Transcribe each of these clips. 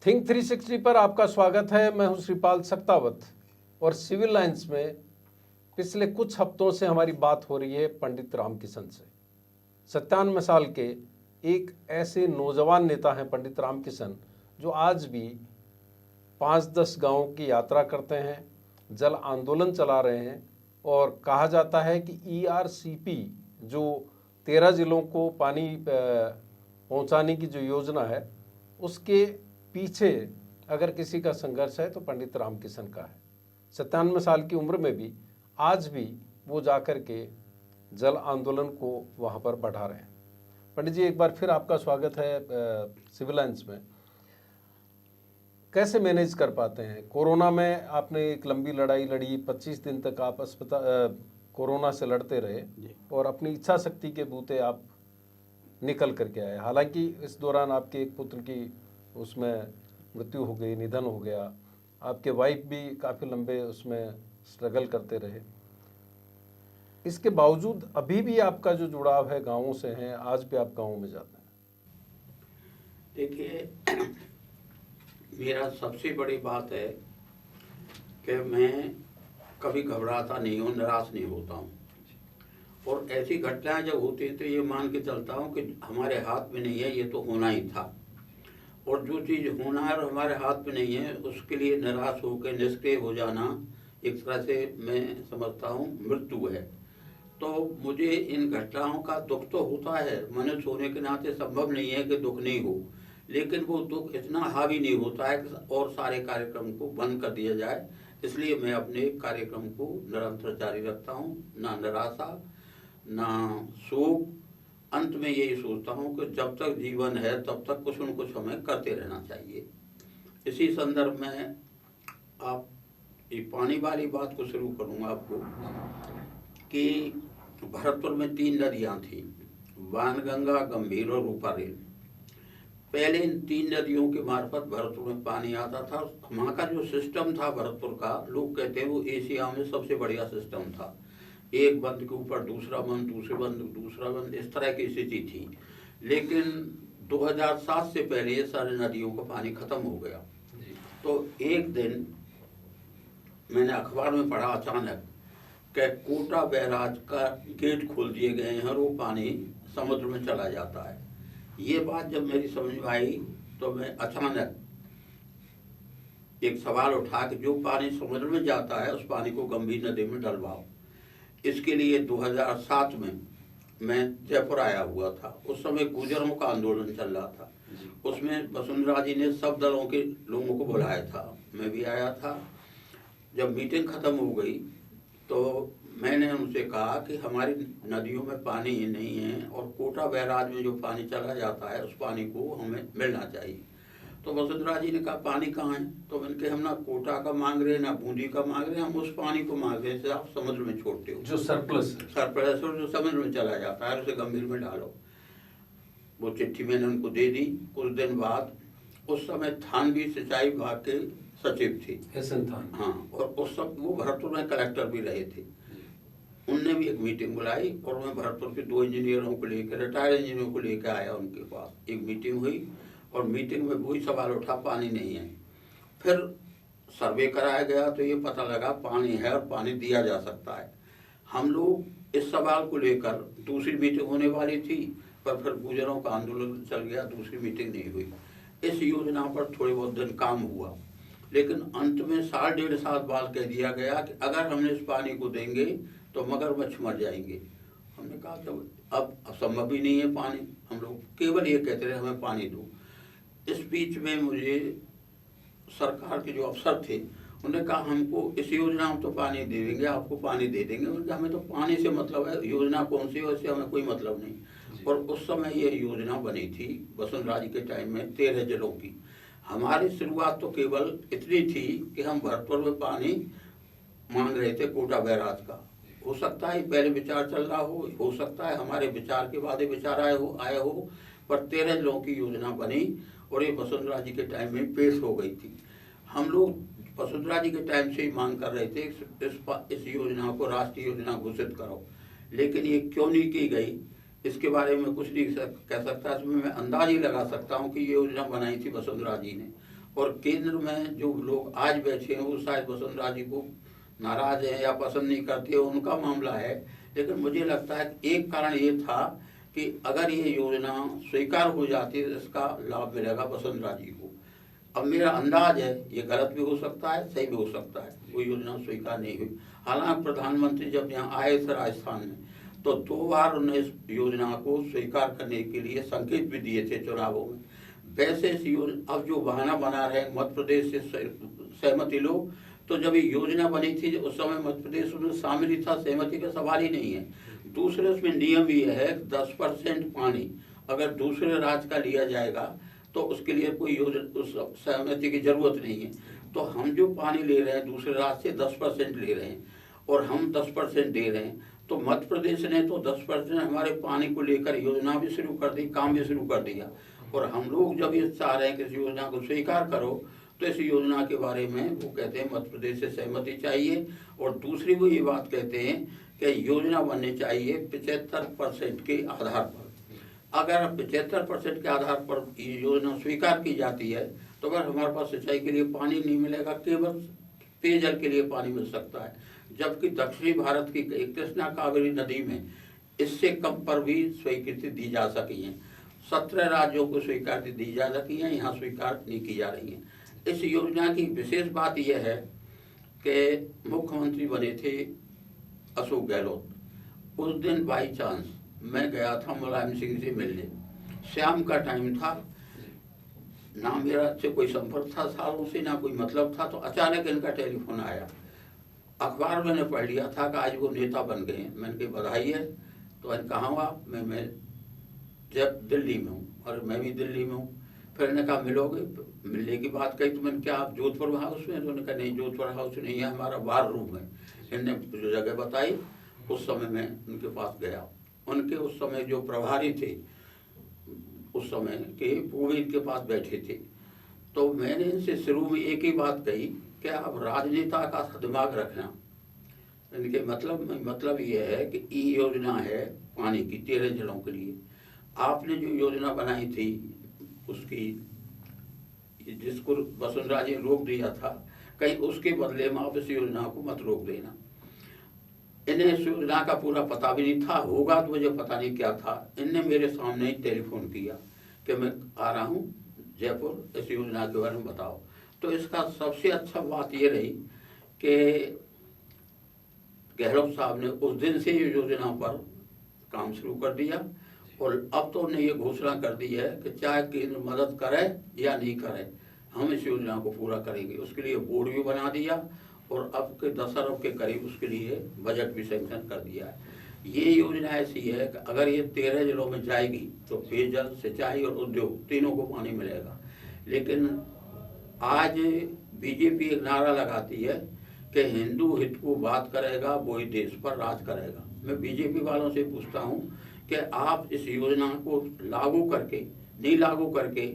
Think 360 पर आपका स्वागत है। मैं हूं श्रीपाल सक्तावत और सिविल लाइंस में पिछले कुछ हफ्तों से हमारी बात हो रही है पंडित रामकिशन से। 97 साल के एक ऐसे नौजवान नेता हैं पंडित रामकिशन, जो आज भी 5-10 गांवों की यात्रा करते हैं, जल आंदोलन चला रहे हैं और कहा जाता है कि ERCP जो 13 जिलों को पानी पहुंचाने की जो योजना है, उसके पीछे अगर किसी का संघर्ष है तो पंडित रामकिशन का है। 97 साल की उम्र में भी आज भी वो जाकर के जल आंदोलन को वहाँ पर बढ़ा रहे हैं। पंडित जी, एक बार फिर आपका स्वागत है सिविल लाइंस में। कैसे मैनेज कर पाते हैं? कोरोना में आपने एक लंबी लड़ाई लड़ी, 25 दिन तक आप कोरोना से लड़ते रहे और अपनी इच्छा शक्ति के बूते आप निकल करके आए। हालांकि इस दौरान आपके एक पुत्र की उसमें मृत्यु हो गई, निधन हो गया। आपके वाइफ भी काफ़ी लंबे उसमें स्ट्रगल करते रहे। इसके बावजूद अभी भी आपका जो जुड़ाव है गांवों से है, आज भी आप गांवों में जाते हैं। देखिए, मेरा सबसे बड़ी बात है कि मैं कभी घबराता नहीं हूँ, निराश नहीं होता हूँ। और ऐसी घटनाएं जब होती है तो ये मान के चलता हूँ कि हमारे हाथ में नहीं है, ये तो होना ही था। और जो चीज़ होना है और हमारे हाथ में नहीं है, उसके लिए निराश होकर निष्क्रिय हो जाना एक तरह से मैं समझता हूँ मृत्यु है। तो मुझे इन घटनाओं का दुख तो होता है, मनुष्य होने के नाते संभव नहीं है कि दुख नहीं हो, लेकिन वो दुख इतना हावी नहीं होता है कि और सारे कार्यक्रम को बंद कर दिया जाए। इसलिए मैं अपने कार्यक्रम को निरंतर जारी रखता हूँ, ना निराशा ना शोक। अंत में यही सोचता हूँ कि जब तक जीवन है तब तक कुछ न कुछ हमें करते रहना चाहिए। इसी संदर्भ में आप ये पानी वाली बात को शुरू करूँगा आपको कि भरतपुर में 3 नदियाँ थीं, वानगंगा, गंभीर और रूपारेल। पहले इन 3 नदियों के मार्फत भरतपुर में पानी आता था। वहाँ का जो सिस्टम था भरतपुर का, लोग कहते हैं वो एशिया में सबसे बढ़िया सिस्टम था। एक बंद के ऊपर दूसरा बंद, दूसरे बंद दूसरा बंद, इस तरह की स्थिति थी। लेकिन 2007 से पहले ये सारे नदियों का पानी खत्म हो गया। तो एक दिन मैंने अखबार में पढ़ा अचानक कि कोटा बैराज का गेट खोल दिए गए हैं और वो पानी समुद्र में चला जाता है। ये बात जब मेरी समझ में आई तो मैं अचानक एक सवाल उठा कि जो पानी समुद्र में जाता है उस पानी को गंभीर नदी में डलवाओ। इसके लिए 2007 में मैं जयपुर आया हुआ था। उस समय गुर्जरों का आंदोलन चल रहा था। उसमें वसुंधरा जी ने सब दलों के लोगों को बुलाया था, मैं भी आया था। जब मीटिंग खत्म हो गई तो मैंने उनसे कहा कि हमारी नदियों में पानी ही नहीं है और कोटा बैराज में जो पानी चला जाता है उस पानी को हमें मिलना चाहिए। तो वसुंधरा जी ने कहा पानी कहाँ है? तो मैंने कहा हम ना कोटा का मांग रहे ना बूंदी का मांग रहे, हम उस पानी को मांग रहे हैं आप समुद्र में छोड़ते हो, जो सरप्लस और जो समुद्र में चला जाता है उसे गंभीर में डालो। वो चिट्ठी मैंने उनको दे दी। कुछ दिन बाद उस समय थानवी सिंचाई विभाग के सचिव थे, हाँ, और उस सब वो भरतपुर में कलेक्टर भी रहे थे। उनने भी एक मीटिंग बुलाई और मैं भरतपुर के 2 इंजीनियरों को लेकर, रिटायर्ड इंजीनियरों को लेकर आया उनके पास। एक मीटिंग हुई और मीटिंग में वही सवाल उठा, पानी नहीं है। फिर सर्वे कराया गया तो ये पता लगा पानी है और पानी दिया जा सकता है। हम लोग इस सवाल को लेकर दूसरी मीटिंग होने वाली थी, पर फिर गुर्जरों का आंदोलन चल गया, दूसरी मीटिंग नहीं हुई। इस योजना पर थोड़े बहुत दिन काम हुआ, लेकिन अंत में 1.5 बाद कह दिया गया कि अगर हमने इस पानी को देंगे तो मगरमच्छ मर जाएंगे। हमने कहा जब अब संभव ही नहीं है पानी, हम लोग केवल ये कहते रहे हमें पानी दो। इस बीच में मुझे सरकार के जो अफसर थे उन्होंने कहा हमको इस योजना में तो पानी दे देंगे, आपको पानी दे देंगे। उन्होंने कहा हमें तो पानी से मतलब है, योजना कौन सी है उससे हमें कोई मतलब नहीं। और उस समय ये योजना बनी थी वसुंधरा जी के टाइम में 13 जिलों की। हमारी शुरुआत तो केवल इतनी थी कि हम भरतपुर में पानी मांग रहे थे कोटा बैराज का। हो सकता है पहले विचार चल रहा हो सकता है हमारे विचार के बाद विचार आए हो, पर 13 जिलों की योजना बनी और ये वसुंधरा जी के टाइम में पेश हो गई थी। हम लोग वसुंधरा जी के टाइम से ही मांग कर रहे थे इस योजना को राष्ट्रीय योजना घोषित करो, लेकिन ये क्यों नहीं की गई इसके बारे में कुछ नहीं कह सकता। इसमें मैं अंदाज ही लगा सकता हूँ कि ये योजना बनाई थी वसुंधरा जी ने और केंद्र में जो लोग आज बैठे हैं वो शायद वसुंधरा जी को नाराज हैं या पसंद नहीं करते, उनका मामला है। लेकिन मुझे लगता है कि एक कारण ये था कि अगर ये योजना स्वीकार हो जाती है तो इसका लाभ मिलेगा वसुंधरा जी को। अब मेरा अंदाज है, ये गलत भी हो सकता है, सही भी हो सकता है, वो योजना स्वीकार नहीं हुई। हालांकि प्रधानमंत्री जब यहाँ आए थे राजस्थान में तो 2 बार उन्होंने इस योजना को स्वीकार करने के लिए संकेत भी दिए थे चुनावों में। वैसे इस योजना अब जो बहाना बना रहे मध्य प्रदेश से सहमति लोग, तो जब ये योजना बनी थी उस समय मध्य प्रदेश उसमें शामिल ही था, सहमति का सवाल ही नहीं है। दूसरे उसमें नियम ये है 10% पानी अगर दूसरे राज्य का लिया जाएगा तो उसके लिए कोई योजना उस सहमति की जरूरत नहीं है। तो हम जो पानी ले रहे हैं दूसरे राज्य से 10% ले रहे हैं और हम 10% दे रहे हैं, तो मध्य प्रदेश ने तो 10% हमारे पानी को लेकर योजना भी शुरू कर दी, काम भी शुरू कर दिया। और हम लोग जब ये चाह रहे हैं कि इस योजना को स्वीकार करो, तो इस योजना के बारे में वो कहते हैं मध्य प्रदेश से सहमति चाहिए। और दूसरी वो ये बात कहते हैं कि योजना बननी चाहिए 75% के आधार पर। अगर 75% के आधार पर ये योजना स्वीकार की जाती है तो अगर हमारे पास सिंचाई के लिए पानी नहीं मिलेगा, केवल पेयजल के लिए पानी मिल सकता है। जबकि दक्षिणी भारत की कृष्णा कावेरी नदी में इससे कम पर भी स्वीकृति दी जा सकी है। 17 राज्यों को स्वीकृति दी जा सकी है, यहाँ स्वीकार नहीं की जा रही है। इस योजना की विशेष बात यह है कि मुख्यमंत्री बने थे अशोक गहलोत। उस दिन बाई चांस मैं गया था मुलायम सिंह से मिलने, शाम का टाइम था, ना मेरा से कोई संपर्क था सालों से, ना कोई मतलब था। तो अचानक इनका टेलीफोन आया। अखबार मैंने पढ़ लिया था कि आज वो नेता बन गए। मैंने कही बधाई है। तो मैंने कहा हुआ मैं जब दिल्ली में हूँ और मैं भी दिल्ली में हूँ। फिर इन्होंने कहा मिलोगे, मिलने की बात कही। तो मैंने क्या आप जोधपुर हाउस में? तो उन्होंने कहा नहीं, जोधपुर हाउस नहीं है, हमारा बार रूम है। इन्होंने जो जगह बताई उस समय मैं उनके पास गया। उनके उस समय जो प्रभारी थे उस समय के वो भी इनके पास बैठे थे। तो मैंने इनसे शुरू में एक ही बात कही कि आप राजनेता का दिमाग रखना। इनके मतलब ये है कि ये योजना है पानी की 13 जिलों के लिए। आपने जो योजना बनाई थी उसकी जिसको वसुंधरा जी रोक दिया था, कहीं उसके बदले में आप इस योजना को मत रोक देना। इन्हें इस योजना का पूरा पता भी नहीं था, होगा तो मुझे पता नहीं क्या था। इनने मेरे सामने ही टेलीफोन किया कि मैं आ रहा हूँ जयपुर, इस योजना के बारे में बताओ। तो इसका सबसे अच्छा बात ये रही कि गहलोत साहब ने उस दिन से ये योजना पर काम शुरू कर दिया। और अब तो उन्हें ये घोषणा कर दी है कि चाहे केंद्र मदद करे या नहीं करे, हम इस योजना को पूरा करेंगे। उसके लिए बोर्ड भी बना दिया और अब के 10 अरब के करीब उसके लिए बजट भी सैंक्शन कर दिया है। ये योजना ऐसी है कि अगर ये 13 जिलों में जाएगी तो पेयजल, सिंचाई और उद्योग तीनों को पानी मिलेगा। लेकिन आज बीजेपी एक नारा लगाती है कि हिंदू हित को बात करेगा वही देश पर राज करेगा। मैं बीजेपी वालों से पूछता हूँ कि आप इस योजना को लागू करके, नहीं लागू करके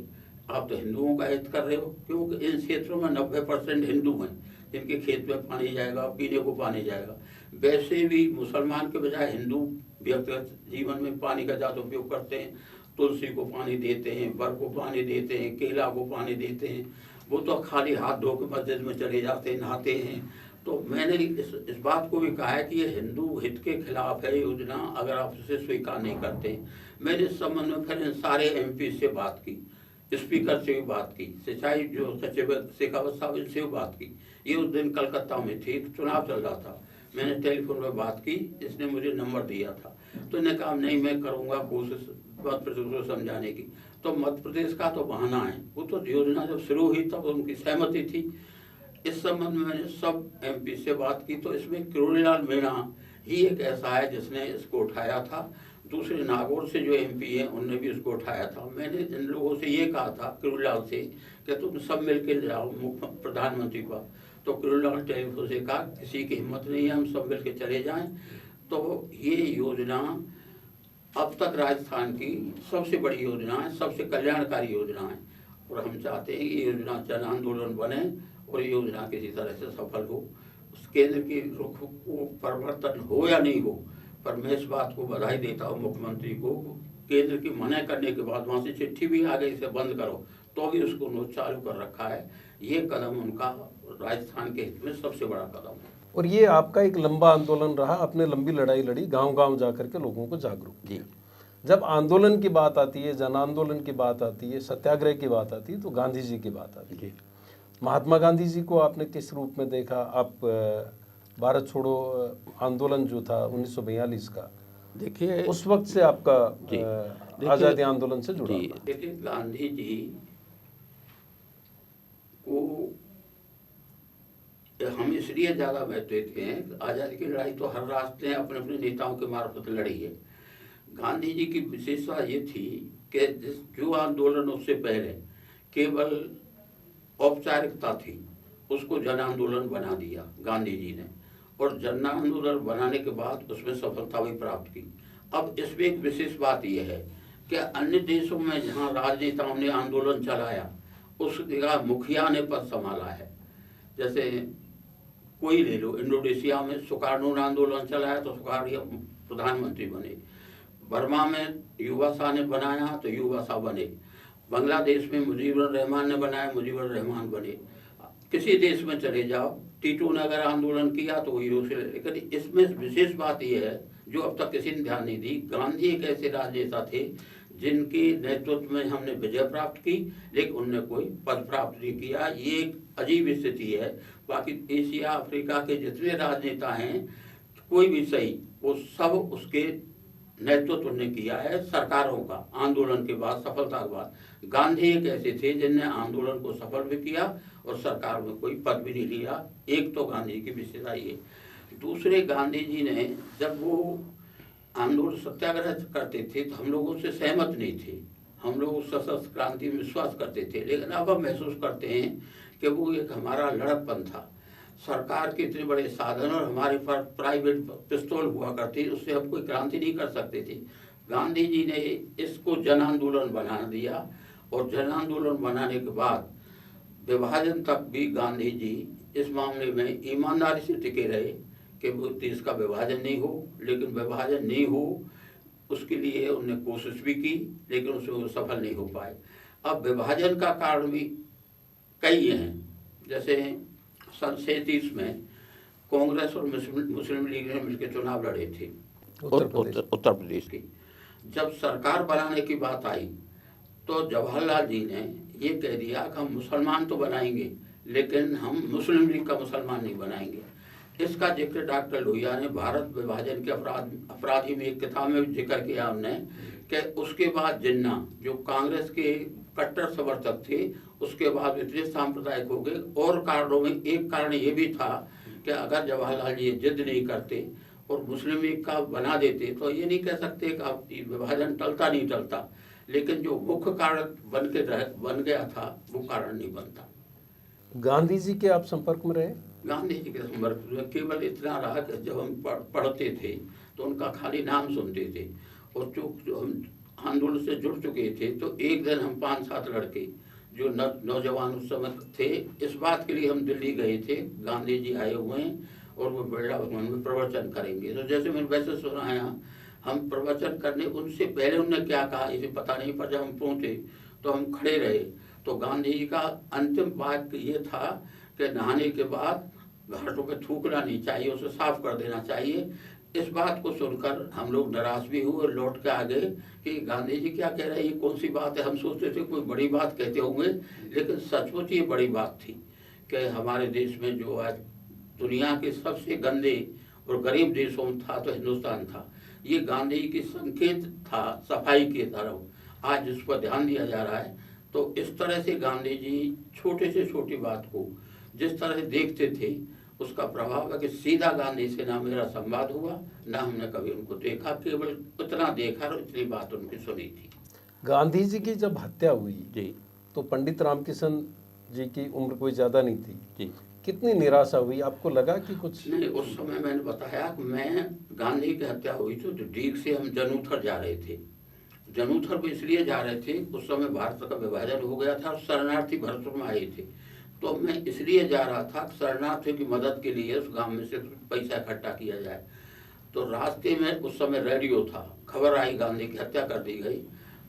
आप तो हिंदुओं का हित कर रहे हो, क्योंकि इन क्षेत्रों में 90% हिंदू हैं जिनके खेत में पानी जाएगा, पीने को पानी जाएगा। वैसे भी मुसलमान के बजाय हिंदू व्यक्तिगत जीवन में पानी का ज़्यादा उपयोग करते हैं। तुलसी को पानी देते हैं, बर को पानी देते हैं, केला को पानी देते हैं। वो तो खाली हाथ धो के मस्जिद में चले जाते हैं, नहाते हैं। तो मैंने इस बात को भी कहा है कि ये हिंदू हित के खिलाफ है योजना, अगर आप इसे स्वीकार नहीं करते। मैंने इस संबंध में फिर इन सारे MP से बात की, स्पीकर से भी बात की, सिंचाई जो सचिव शेखावत साहब इनसे भी बात की। ये उस दिन कलकत्ता में थी, चुनाव चल रहा था। मैंने टेलीफोन पर बात की, इसने मुझे नंबर दिया था। तो इन्हें कहा नहीं, मैं करूँगा कोशिश मध्य प्रदेश को समझाने की। तो मध्य प्रदेश का तो बहाना है, वो तो योजना जब शुरू हुई तब उनकी सहमति थी। इस संबंध में मैंने सब MP से बात की। तो इसमें किरोड़ीलाल मीणा ही एक ऐसा है जिसने इसको उठाया था। दूसरे नागौर से जो MP हैं उनने भी इसको उठाया था। मैंने इन लोगों से ये कहा था, किरोड़ीलाल से, कि तुम सब मिलकर जाओ प्रधानमंत्री को। तो किरोड़ीलाल टेलीफोन से कहा किसी की हिम्मत नहीं है, हम सब मिलकर चले जाएं। तो ये योजना अब तक राजस्थान की सबसे बड़ी योजना है, सबसे कल्याणकारी योजना है। और हम चाहते हैं कि ये योजना जन आंदोलन बने और ये योजना किसी तरह से सफल हो। उस केंद्र की रुख को परिवर्तन हो या नहीं हो, पर मैं इस बात को बधाई देता हूँ मुख्यमंत्री को। केंद्र की मना करने के बाद वहाँ से चिट्ठी भी आ गई, इसे बंद करो, तो भी उसको उन्होंने चालू कर रखा है। ये कदम उनका राजस्थान के हित में सबसे बड़ा कदम है। और ये आपका एक लंबा आंदोलन रहा, आपने लंबी लड़ाई लड़ी, गांव-गांव जाकर के लोगों को जागरूक किया। जब आंदोलन की बात आती है, जन आंदोलन की बात आती है, सत्याग्रह की बात आती है, तो गांधी जी की बात आती है। महात्मा गांधी जी को आपने किस रूप में देखा? आप भारत छोड़ो आंदोलन जो था 1942 का, देखिए उस वक्त से आपका आज़ादी आंदोलन से जुड़ा हुआ। देखिए गांधी जी को हम इसलिए ज़्यादा महत्व देते हैं, आज़ादी की लड़ाई तो हर राष्ट्र ने अपने अपने नेताओं के मार्फत लड़ी है। गांधी जी की विशेषता ये थी कि जो आंदोलन उससे पहले केवल औपचारिकता थी, उसको जन आंदोलन बना दिया गांधी जी ने, और जन आंदोलन बनाने के बाद उसमें सफलता भी प्राप्त की। अब इसमें एक विशेष बात यह है कि अन्य देशों में जहाँ राजनेताओं ने आंदोलन चलाया, उस जगह मुखिया ने पद संभाला है। जैसे कोई ले लो, इंडोनेशिया में सुकार्नो ने आंदोलन चलाया तो सुकार्नो प्रधानमंत्री बने, बर्मा में युवा शाह ने बनाया तो युवा शाह बने, बांग्लादेश में मुजीबुर रहमान ने बनाया, मुजीबुर रहमान बने। किसी देश में चले जाओ, टीटू ने अगर आंदोलन किया तो वही रूस। लेकिन इसमें विशेष बात यह है जो अब तक किसी ने ध्यान नहीं दी, गांधी एक ऐसे राजनेता थे जिनके नेतृत्व में हमने विजय प्राप्त की, लेकिन उनने कोई पद प्राप्त नहीं किया। ये एक अजीब स्थिति है। बाकी एशिया अफ्रीका के जितने राजनेता हैं, कोई भी सही, वो सब उसके नेतृत्व उन्होंने किया है सरकारों का, आंदोलन के बाद, सफलता के बाद। गांधी एक ऐसे थे जिनने आंदोलन को सफल भी किया और सरकार में कोई पद भी नहीं लिया। एक तो गांधी की विशेषता ये। दूसरे, गांधी जी ने जब वो आंदोलन सत्याग्रह करते थे तो हम लोग उससे सहमत नहीं थे, हम लोग सशस्त्र क्रांति में विश्वास करते थे। लेकिन अब हम महसूस करते हैं कि वो एक हमारा लड़कपन था। सरकार के इतने बड़े साधन और हमारे पास प्राइवेट पिस्तौल हुआ करती, उससे हम कोई क्रांति नहीं कर सकते थे। गांधी जी ने इसको जन आंदोलन बना दिया, और जन आंदोलन बनाने के बाद विभाजन तक भी गांधी जी इस मामले में ईमानदारी से टिके रहे कि देश का विभाजन नहीं हो। लेकिन विभाजन नहीं हो उसके लिए उन्होंने कोशिश भी की, लेकिन उसमें सफल नहीं हो पाए। अब विभाजन का कारण भी कई हैं। जैसे सन 37 में कांग्रेस और मुस्लिम लीग ने मिलकर चुनाव लड़े थे उत्तर प्रदेश की। जब सरकार बनाने की बात आई तो जवाहरलाल जी ने ये कह दिया कि हम मुसलमान तो बनाएंगे, लेकिन हम मुस्लिम लीग का मुसलमान नहीं बनाएंगे। इसका जिक्र डॉक्टर लोहिया ने भारत विभाजन के अपराधी में एक किताब में जिक्र किया हमने, कि उसके बाद जिन्ना जो कांग्रेस के कट्टर समर्थक थे, उसके बाद इतने सांप्रदायिक हो गए। और कारणों में एक कारण ये भी था कि अगर जवाहरलाल जी जिद नहीं करते और मुस्लिम लीग का बना देते तो ये नहीं कह सकते कि अब विभाजन टलता नहीं टलता, लेकिन जो मुख्य कारण बन गया था वो कारण नहीं बनता। गांधी जी के आप संपर्क में रहे? गांधी जी के संपर्क में केवल इतना रहा कि जब हम पढ़ते थे तो उनका खाली नाम सुनते थे, और जो हम आंदोलन से जुड़ चुके थे तो एक दिन हम 5-7 लड़के जो नौजवान उस समय थे, इस बात के लिए हम दिल्ली गए थे, गांधी जी आए हुए हैं और वो बिरला भवन में प्रवचन करेंगे। तो जैसे मैंने वैसे सुनाया, हम प्रवचन करने उनसे पहले उन्होंने क्या कहा इसे पता नहीं, पर जब हम पहुँचे तो हम खड़े रहे तो गांधी जी का अंतिम वाक्य ये था कि नहाने के बाद घाटों पे थूकना नहीं चाहिए, उसे साफ कर देना चाहिए। इस बात को सुनकर हम लोग निराश भी हुए और लौट के आ गए कि गांधी जी क्या कह रहे हैं, ये कौन सी बात है। हम सोचते थे कोई बड़ी बात कहते होंगे, लेकिन सचमुच ये बड़ी बात थी कि हमारे देश में जो आज दुनिया के सबसे गंदे और गरीब देशों में था तो हिंदुस्तान था। ये गांधी जी की संकेत था सफाई की तरफ, आज इस पर ध्यान दिया जा रहा है। तो इस तरह से गांधी जी छोटे से छोटी बात को जिस तरह से देखते थे, उसका प्रभाव है कि सीधा गांधी से ना मेरा संवाद हुआ, ना हमने कभी उनको देखा, केवल इतना देखा और इतनी बात उनकी सुनी थी। गांधी जी की जब हत्या हुई जी, तो पंडित रामकिशन जी की उम्र कोई ज़्यादा नहीं थी जी। कितनी निराशा हुई? आपको लगा कि कुछ नहीं, उस समय मैंने बताया कि मैं गांधी की हत्या हुई तो डीग से हम जनूथर जा रहे थे। जनूथर भी इसलिए जा रहे थे, उस समय भारत का विभाजन हो गया था और शरणार्थी भरतपुर में आए थे। तो मैं इसलिए जा रहा था शरणार्थियों की मदद के लिए, उस गांव में से पैसा इकट्ठा किया जाए। तो रास्ते में उस समय रेडियो था, खबर आई गांधी की हत्या कर दी गई।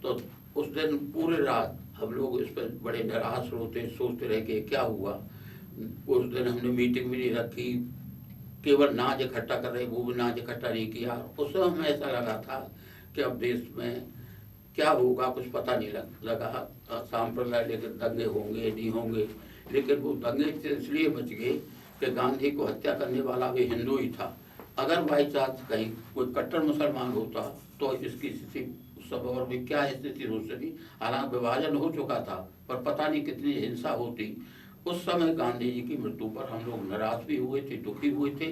तो उस दिन पूरे रात हम लोग इस पर बड़े निराश होते, सोचते रहे कि क्या हुआ। उस दिन हमने मीटिंग भी नहीं रखी, केवल नाज इकट्ठा कर रहे, वो भी नाज इकट्ठा नहीं किया। उस समय हमें ऐसा लगा था कि अब देश में क्या होगा कुछ पता नहीं लगा। सांप्रदायिक दंगे होंगे नहीं होंगे, लेकिन वो दंगे से इसलिए बच गए कि गांधी को हत्या करने वाला भी हिंदू ही था। अगर बाई चांस कहीं कोई कट्टर मुसलमान होता तो इसकी स्थिति उस समय और भी क्या स्थिति हो सकती। हालांकि विभाजन हो चुका था, पर पता नहीं कितनी हिंसा होती। उस समय गांधी जी की मृत्यु पर हम लोग निराश भी हुए थे, दुखी हुए थे,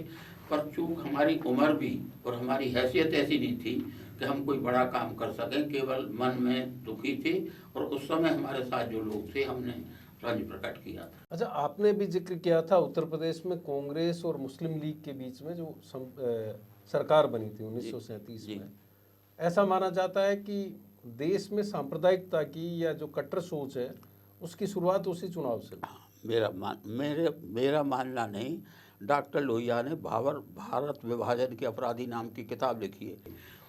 पर चूंकि हमारी उम्र भी और हमारी हैसियत ऐसी नहीं थी कि हम कोई बड़ा काम कर सकें, केवल मन में दुखी थे। और उस समय हमारे साथ जो लोग थे, हमने रंज प्रकट किया था। अच्छा, आपने भी जिक्र किया था उत्तर प्रदेश में कांग्रेस और मुस्लिम लीग के बीच में जो सरकार बनी थी 1937 जी। में, ऐसा माना जाता है कि देश में सांप्रदायिकता की या जो कट्टर सोच है उसकी शुरुआत उसी चुनाव से हुई। मेरा मानना नहीं। डॉक्टर लोहिया ने भारत विभाजन के अपराधी नाम की किताब लिखी है,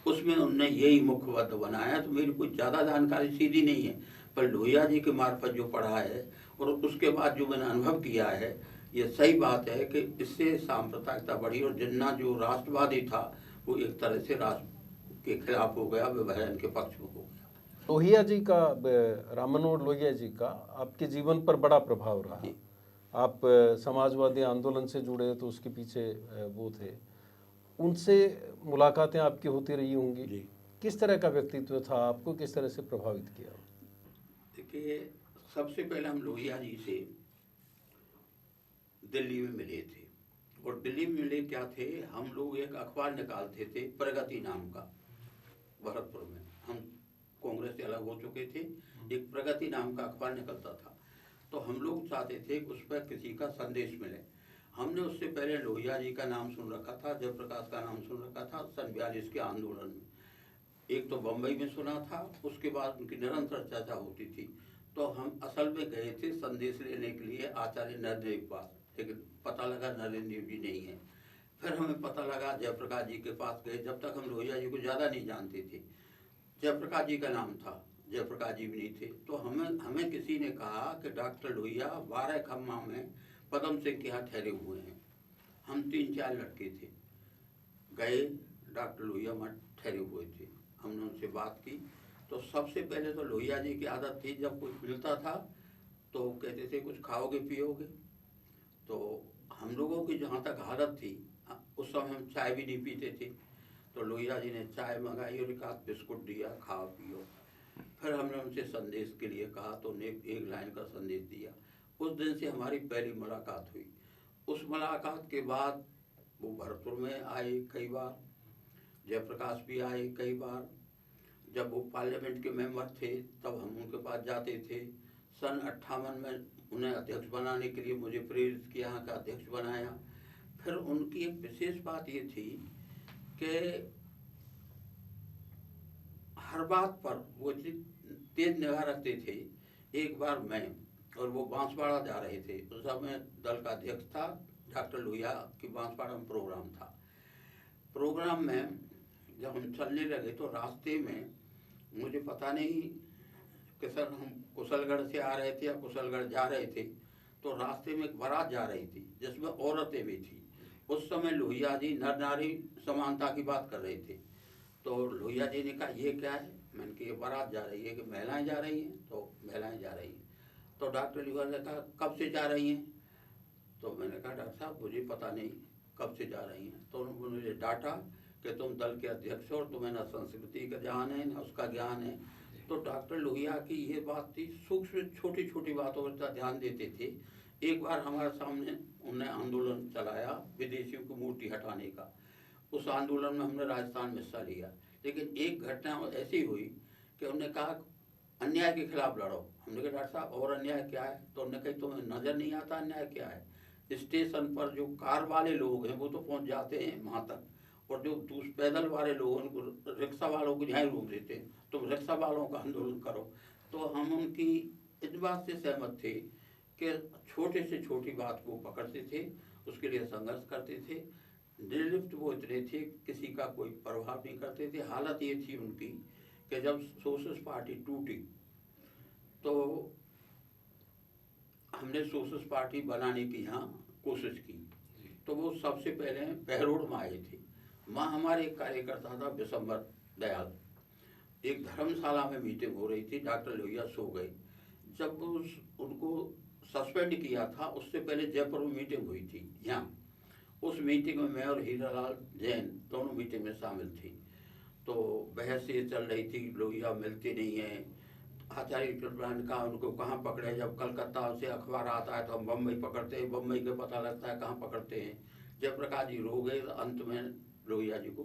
उसमें उनने यही मुख्यवत बनाया। तो मेरी कुछ ज़्यादा जानकारी सीधी नहीं है, पर लोहिया जी के मार्फत जो पढ़ा है और उसके बाद जो मैंने अनुभव किया है, ये सही बात है कि इससे सांप्रदायिकता बढ़ी और जिन्ना जो राष्ट्रवादी था वो एक तरह से राष्ट्र के खिलाफ हो गया, विभाजन के पक्ष में हो गया। लोहिया जी का, राम मनोहर लोहिया जी का आपके जीवन पर बड़ा प्रभाव रहा। आप समाजवादी आंदोलन से जुड़े तो उसके पीछे वो थे, उनसे मुलाकातें आपकी होती रही होंगी। किस तरह का व्यक्तित्व था, आपको किस तरह से प्रभावित किया? देखिए, सबसे पहले हम लोहिया जी से दिल्ली में मिले थे। और दिल्ली में मिले क्या थे, हम लोग एक अखबार निकालते थे प्रगति नाम का, भरतपुर में। हम कांग्रेस से अलग हो चुके थे, एक प्रगति नाम का अखबार निकलता था। तो हम लोग चाहते थे कि उस पर किसी का संदेश मिले। हमने उससे पहले लोहिया जी का नाम सुन रखा था, जयप्रकाश का नाम सुन रखा था सन 42 के आंदोलन में। एक तो बम्बई में सुना था, उसके बाद उनकी निरंतर चर्चा होती थी। तो हम असल में गए थे संदेश लेने के लिए आचार्य नरदेव के पास, लेकिन पता लगा नरेंद्र जी नहीं है। फिर हमें पता लगा जयप्रकाश जी के पास गए। जब तक हम लोहिया जी को ज़्यादा नहीं जानते थे, जयप्रकाश जी का नाम था, जयप्रकाश जी भी नहीं थे। तो हमें किसी ने कहा कि डॉक्टर लोहिया 12 खम्मा में पदम सिंह के यहाँ ठहरे हुए हैं। हम 3-4 लड़के थे, गए, डॉक्टर लोहिया वहाँ ठहरे हुए थे। हमने उनसे बात की। तो सबसे पहले तो लोहिया जी की आदत थी, जब कुछ मिलता था तो कहते थे कुछ खाओगे पियोगे। तो हम लोगों की जहाँ तक हालत थी, उस समय हम चाय भी नहीं पीते थे। तो लोहिया जी ने चाय मंगाई और एक आध बिस्कुट दिया, खाओ पियो। फिर हमने उनसे संदेश के लिए कहा तो उन्हें एक लाइन का संदेश दिया। उस दिन से हमारी पहली मुलाकात हुई। उस मुलाकात के बाद वो भरतपुर में आए कई बार, जयप्रकाश भी आए कई बार। जब वो पार्लियामेंट के मेंबर थे तब हम उनके पास जाते थे। सन 58 में उन्हें अध्यक्ष बनाने के लिए मुझे प्रेरित किया, यहाँ का अध्यक्ष बनाया। फिर उनकी एक विशेष बात ये थी कि हर बात पर वो इतनी तेज निगाह रखते थे। एक बार मैं और वो बांसवाड़ा जा रहे थे, उस समय दल का अध्यक्ष था डॉक्टर लोहिया की, बांसवाड़ा में प्रोग्राम था। प्रोग्राम में जब हम चलने लगे तो रास्ते में मुझे पता नहीं कि सर हम कुशलगढ़ से आ रहे थे या कुशलगढ़ जा रहे थे, तो रास्ते में एक बारात जा रही थी जिसमें औरतें भी थी। उस समय लोहिया जी नर नारी समानता की बात कर रहे थे। तो लोहिया जी ने कहा ये क्या है? मैंने कहा ये बारात जा रही है। कि महिलाएं जा रही हैं? तो महिलाएं जा रही हैं। तो डॉक्टर लोहिया ने कहा कब से जा रही हैं? तो मैंने कहा डॉक्टर साहब मुझे पता नहीं कब से जा रही हैं। तो उन्होंने मुझे डांटा कि तुम दल के अध्यक्ष हो और तुम्हें ना संस्कृति का ज्ञान है ना उसका ज्ञान है। तो डॉक्टर लोहिया की ये बात थी, सूक्ष्म छोटी छोटी बातों पर ध्यान देते थे। एक बार हमारे सामने उन्होंने आंदोलन चलाया विदेशियों की मूर्ति हटाने का। उस आंदोलन में हमने राजस्थान में हिस्सा लिया। लेकिन एक घटना ऐसी हुई कि उन्होंने कहा अन्याय के खिलाफ लड़ो। हमने कहा डॉक्टर साहब और अन्याय क्या है? तो उन्होंने कहा तुम्हें नजर नहीं आता अन्याय क्या है? स्टेशन पर जो कार वाले लोग हैं वो तो पहुंच जाते हैं वहां तक, और जो पैदल वाले लोग उनको रिक्शा वालों को यहाँ रोक देते हैं। तुम रिक्शा वालों का आंदोलन करो। तो हम उनकी इस बात से सहमत थे कि छोटे से छोटी बात को पकड़ते थे, उसके लिए संघर्ष करते थे। निर्लिप्त वो इतने थे, किसी का कोई प्रभाव नहीं करते थे। हालत ये थी उनकी कि जब सोशलिस्ट पार्टी टूटी तो हमने सोशलिस्ट पार्टी बनाने की यहाँ कोशिश की। तो वो सबसे पहले बहरोड में आए थे। वहाँ हमारे एक कार्यकर्ता था विशंबर दयाल, एक धर्मशाला में मीटिंग हो रही थी, डॉक्टर लोहिया सो गए। जब उनको सस्पेंड किया था उससे पहले जयपुर में मीटिंग हुई थी यहाँ। उस मीटिंग में मैं और हीरालाल जैन दोनों मीटिंग में शामिल थी। तो बहस ये चल रही थी, लोहिया मिलते नहीं हैं। आचार्य कृपलानी का उनको कहाँ पकड़े, जब कलकत्ता से अखबार आता है तो हम बम्बई पकड़ते हैं, बम्बई के पता लगता है कहाँ पकड़ते हैं। जयप्रकाश जी रो गए, तो अंत में लोहिया जी को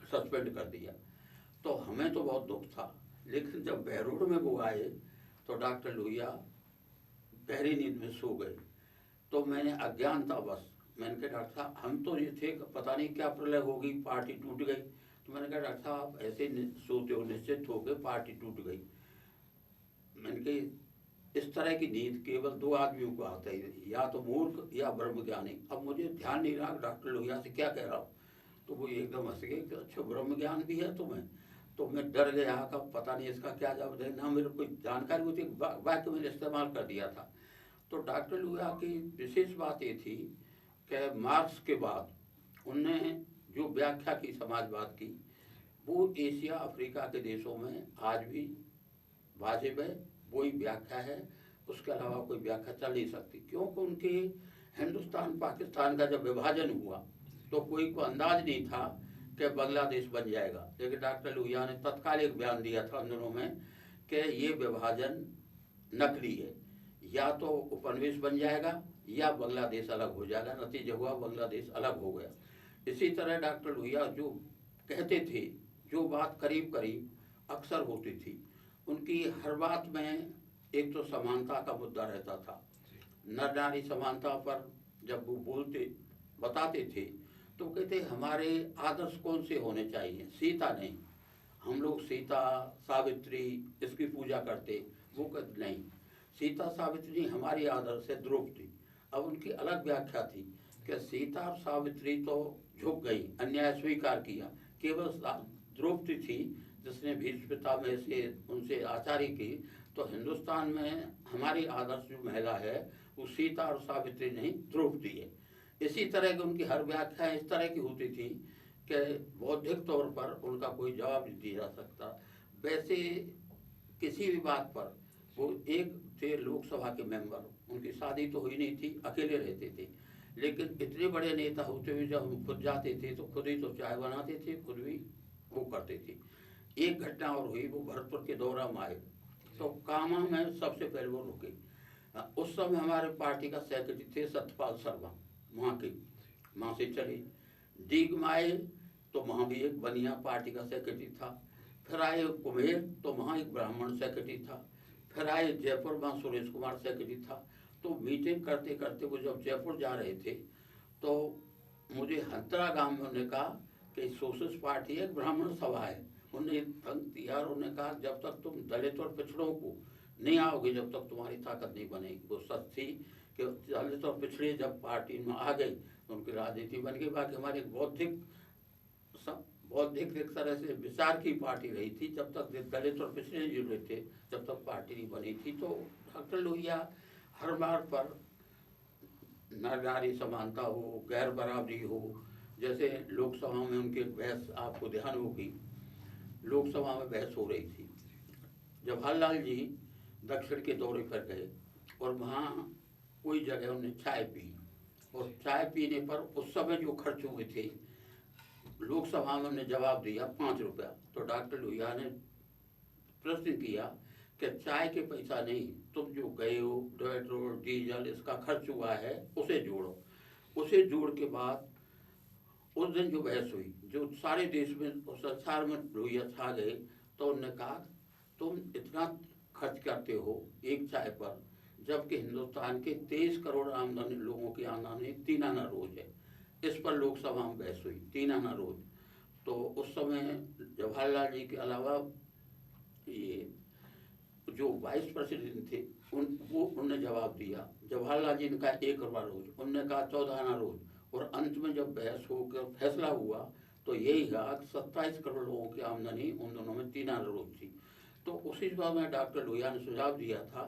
सस्पेंड कर दिया। तो हमें तो बहुत दुख था, लेकिन जब बहरोड में वो आए तो डॉक्टर लोहिया गहरी नींद में सो गए। तो मैंने अज्ञानता बस मैंने कहा डॉक्टर साहब हम तो ये थे, पता नहीं क्या प्रलय होगी, पार्टी टूट गई। तो मैंने कहा डॉक्टर साहब ऐसे सोते हो, निश्चित हो गए पार्टी टूट गई। मैंने कहा इस तरह की नींद केवल दो आदमियों को आता है, या तो मूर्ख या ब्रह्मज्ञानी। अब मुझे ध्यान नहीं रहा डॉक्टर लोहिया से क्या कह रहा हूँ। तो वो एकदम हंस गए कि अच्छा ब्रह्म ज्ञान भी है तुम्हें। तो मैं डर गया का पता नहीं इसका क्या जवाब देना, मेरे को जानकारी होती, वाक्य मैंने इस्तेमाल कर दिया था। तो डॉक्टर लोहिया की विशेष बात ये थी कि मार्क्स के बाद उनने जो व्याख्या की समाजवाद की, वो एशिया अफ्रीका के देशों में आज भी वाजिब है, वही व्याख्या है। उसके अलावा कोई व्याख्या चल नहीं सकती, क्योंकि उनके हिंदुस्तान पाकिस्तान का जब विभाजन हुआ तो कोई को अंदाज नहीं था कि बांग्लादेश बन जाएगा। लेकिन डॉक्टर लोहिया ने तत्काल एक बयान दिया था उन दिनों में कि ये विभाजन नकली है, या तो उपनिवेश बन जाएगा या बांग्लादेश अलग हो जाएगा। नतीजा हुआ बांग्लादेश अलग हो गया। इसी तरह डॉक्टर लोहिया जो कहते थे, जो बात करीब करीब अक्सर होती थी, उनकी हर बात में एक तो समानता का मुद्दा रहता था। नर नारी समानता पर जब वो बोलते बताते थे तो कहते हमारे आदर्श कौन से होने चाहिए, सीता नहीं। हम लोग सीता सावित्री इसकी पूजा करते, वो कहते नहीं, सीता सावित्री हमारी आदर्श है द्रौपदी। अब उनकी अलग व्याख्या थी कि सीता और सावित्री तो झुक गई, अन्याय स्वीकार किया, केवल द्रौपदी थी जिसने भीष्म पितामह से उनसे आचार्य की। तो हिंदुस्तान में हमारी आदर्श जो महिला है वो सीता और सावित्री नहीं, द्रौपदी है। इसी तरह की उनकी हर व्याख्या इस तरह की होती थी कि बौद्धिक तौर पर उनका कोई जवाब नहीं दिया जा सकता। वैसे किसी भी बात पर वो एक थे लोकसभा के मेंबर, उनकी शादी तो हुई नहीं थी, अकेले रहते थे, लेकिन इतने बड़े नेता होते हुए जब हम खुद जाते थे तो खुद ही तो चाय बनाते थे, खुद भी वो करते थे। एक घटना और हुई, वो भरतपुर के दौरा में आए तो कामा में सबसे पहले वो रुके। उस समय हमारे पार्टी का सेक्रेटरी थे सत्यपाल शर्मा, वहाँ के, वहाँ से चले डीग में आए तो वहाँ भी एक बनिया पार्टी का सेक्रेटरी था। फिर आए कुम्हेर तो वहाँ एक ब्राह्मण सेक्रेटरी था। फिर आए जयपुर, वहाँ सुरेश कुमार सेक्रेटरी था। तो मीटिंग करते करते वो जब जयपुर जा रहे थे तो मुझे हंतरा गांव में उन्होंने कहा कि सोशलिस्ट पार्टी एक ब्राह्मण सभा है। उन्होंने तंग दिया और उन्होंने कहा जब तक तुम दलित और पिछड़ों को नहीं आओगे जब तक तुम्हारी ताकत नहीं बनेगी। वो सच थी कि दलित और पिछड़े जब पार्टी में आ गई तो उनकी राजनीति बन गई। बाकी हमारी बौद्धिक एक तरह से विचार की पार्टी रही थी, जब तक दलित और पिछड़े जुड़े थे जब तक पार्टी नहीं बनी थी। तो डॉक्टर लोहिया हर बार पर नर नारी समानता हो, गैर बराबरी हो, जैसे लोकसभा में उनकी बहस आपको ध्यान होगी, लोकसभा में बहस हो रही थी, जवाहरलाल जी दक्षिण के दौरे पर गए और वहाँ कोई जगह उन्होंने चाय पी, और चाय पीने पर उस समय जो खर्च हुए थे लोकसभा में उन्होंने जवाब दिया 5 रुपया। तो डॉक्टर लोहिया ने प्रश्न किया कि चाय के पैसा नहीं, तुम जो गए हो पेट्रोल डीजल इसका खर्च हुआ है उसे जोड़ो। उसे जोड़ के बाद उस दिन जो बहस हुई, जो सारे देश में और संसार में लोहिया छा गए, तो उन्होंने कहा तुम इतना खर्च करते हो एक चाय पर, जबकि हिंदुस्तान के 23 करोड़ आमदनी लोगों की आमदनी 3 आना रोज है। इस पर लोकसभा में बहस हुई, 3 आना रोज। तो उस समय जवाहरलाल जी के अलावा ये जो वाइस प्रेसिडेंट थे उन्होंने जवाब दिया। जवाहरलाल जी ने कहा 1 रुपया रोज, उन्होंने कहा 14 आना रोज। और अंत में जब बहस होकर फैसला हुआ तो यही है 27 करोड़ लोगों की आमदनी उन दोनों में 3 आना रोज थी। तो उसी बात में डॉक्टर लोहिया ने सुझाव दिया था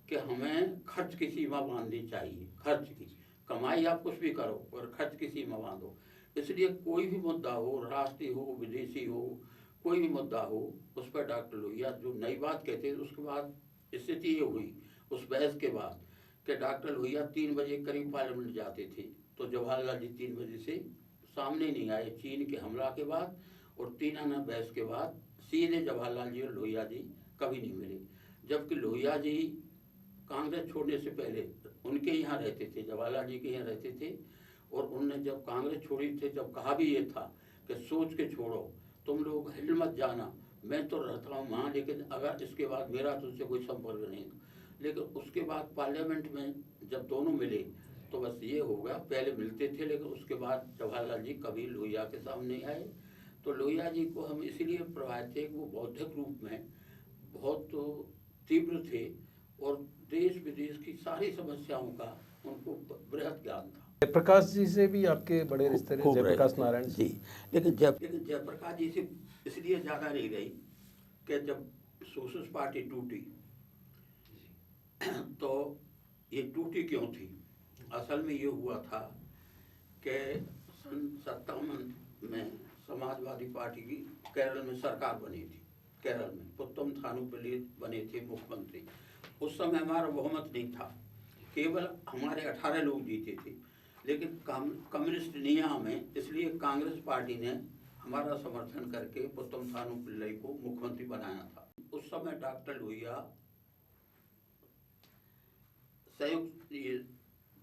कि हमें खर्च की सीमा बांधनी चाहिए। खर्च की कमाई आप कुछ भी करो पर खर्च की सीमा बांधो। इसलिए कोई भी मुद्दा हो, राष्ट्रीय हो, विदेशी हो, कोई भी मुद्दा हो, उस पर डॉक्टर लोहिया जो नई बात कहते थे। उसके बाद स्थिति ये हुई उस बहस के बाद कि डॉक्टर लोहिया 3 बजे करीब पार्लियामेंट जाते थे, तो जवाहरलाल जी 3 बजे से सामने नहीं आए चीन के हमला के बाद, और 3 आना बहस के बाद सीधे जवाहरलाल जी और लोहिया जी कभी नहीं मिले। जबकि लोहिया जी कांग्रेस छोड़ने से पहले उनके यहाँ रहते थे, जवाहरलाल जी के यहाँ रहते थे, और उनने जब कांग्रेस छोड़ी थे, जब कहा भी ये था कि सोच के छोड़ो, तुम लोग हिल मत जाना, मैं तो रहता हूँ वहाँ, लेकिन अगर इसके बाद मेरा तुझसे कोई संपर्क नहीं। लेकिन उसके बाद पार्लियामेंट में जब दोनों मिले तो बस ये होगा, पहले मिलते थे लेकिन उसके बाद जवाहरलाल जी कभी लोहिया के सामने नहीं आए। तो लोहिया जी को हम इसीलिए प्रभावित थे कि वो बौद्धिक रूप में बहुत तीव्र थे और देश विदेश की सारी समस्याओं का उनको बृहद ज्ञान था। जयप्रकाश जी से भी आपके बड़े रिश्ते रहे, जयप्रकाश नारायण जी। लेकिन जयप्रकाश जी से इसलिए ज़्यादा नहीं रही कि जब सोशलिस्ट पार्टी टूटी तो ये टूटी क्यों थी? असल में ये हुआ था कि सन 57 में समाजवादी पार्टी की केरल में सरकार बनी थी। केरल में पुत्तम थानुपल्ली बने थे मुख्यमंत्री। उस समय हमारा बहुमत नहीं था, केवल हमारे 18 लोग जीते थे, लेकिन कम्युनिस्ट नहीं हमें, इसलिए कांग्रेस पार्टी ने हमारा समर्थन करके पुत्तम थानुपल्ली को मुख्यमंत्री बनाया था। उस समय डॉक्टर लोहिया संयुक्त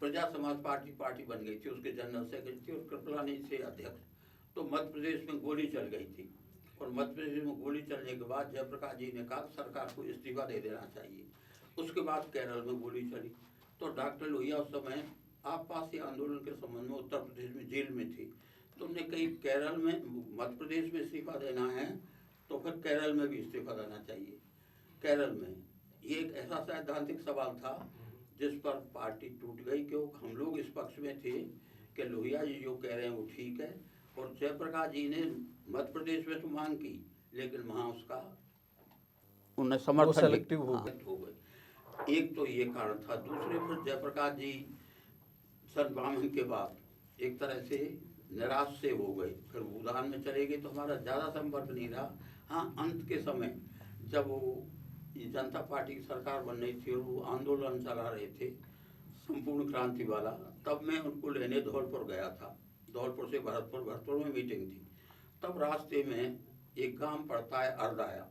प्रजा समाज पार्टी बन गई थी, उसके जनरल सेक्रेटरी और कृपलानी से अध्यक्ष। तो मध्य प्रदेश में गोली चल गई थी, और मध्य प्रदेश में गोली चलने के बाद जयप्रकाश जी ने कहा सरकार को इस्तीफा दे देना चाहिए। उसके बाद केरल में गोली चली, तो डॉक्टर लोहिया उस समय आपासी आंदोलन के संबंध में उत्तर प्रदेश में जेल में थी। तो उन्होंने कही केरल में, मध्य प्रदेश में इस्तीफा देना है तो फिर केरल में भी इस्तीफा देना चाहिए। केरल में ये एक ऐसा सैद्धांतिक सवाल था जिस पर पार्टी टूट गई, क्योंकि हम लोग इस पक्ष में थे कि लोहिया जी जो कह रहे हैं वो ठीक है, और जयप्रकाश जी ने मध्य प्रदेश में तो मांग की लेकिन वहाँ उसका उन्हें समर्थन सेलेक्टिव हो गए। एक तो ये कारण था। दूसरे फिर जयप्रकाश जी सन 52 के बाद एक तरह से निराश से हो गए, फिर भूदान में चले गए, तो हमारा ज़्यादा संपर्क नहीं रहा। हाँ, अंत के समय जब वो जनता पार्टी की सरकार बन रही थी और वो आंदोलन चला रहे थे संपूर्ण क्रांति वाला, तब मैं उनको लेने धौलपुर गया था। धौलपुर से भरतपुर में मीटिंग थी। तब रास्ते में एक गांव पड़ता है अरदाया।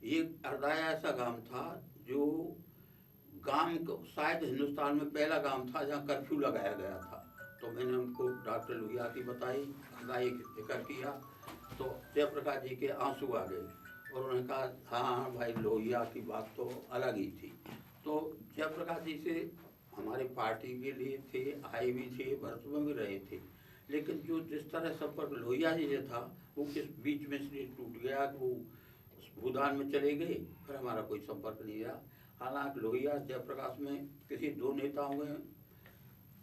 ये अरदाया ऐसा गांव था जो गांव को शायद हिंदुस्तान में पहला गांव था जहां कर्फ्यू लगाया गया था। तो मैंने उनको डॉक्टर लोहिया की बताई, अरदाया की जिक्र किया, तो जयप्रकाश जी के आंसू आ गए और उन्होंने कहा हाँ भाई, लोहिया की बात तो अलग ही थी। तो जयप्रकाश जी से हमारे पार्टी के लिए थे, आए भी थे, भरतपुर में भी रहे थे, लेकिन जो जिस तरह संपर्क लोहिया जी से था वो किस बीच में से टूट गया कि वो भूदान में चले गए, फिर हमारा कोई संपर्क नहीं रहा। हालांकि लोहिया जयप्रकाश में किसी दो नेताओं में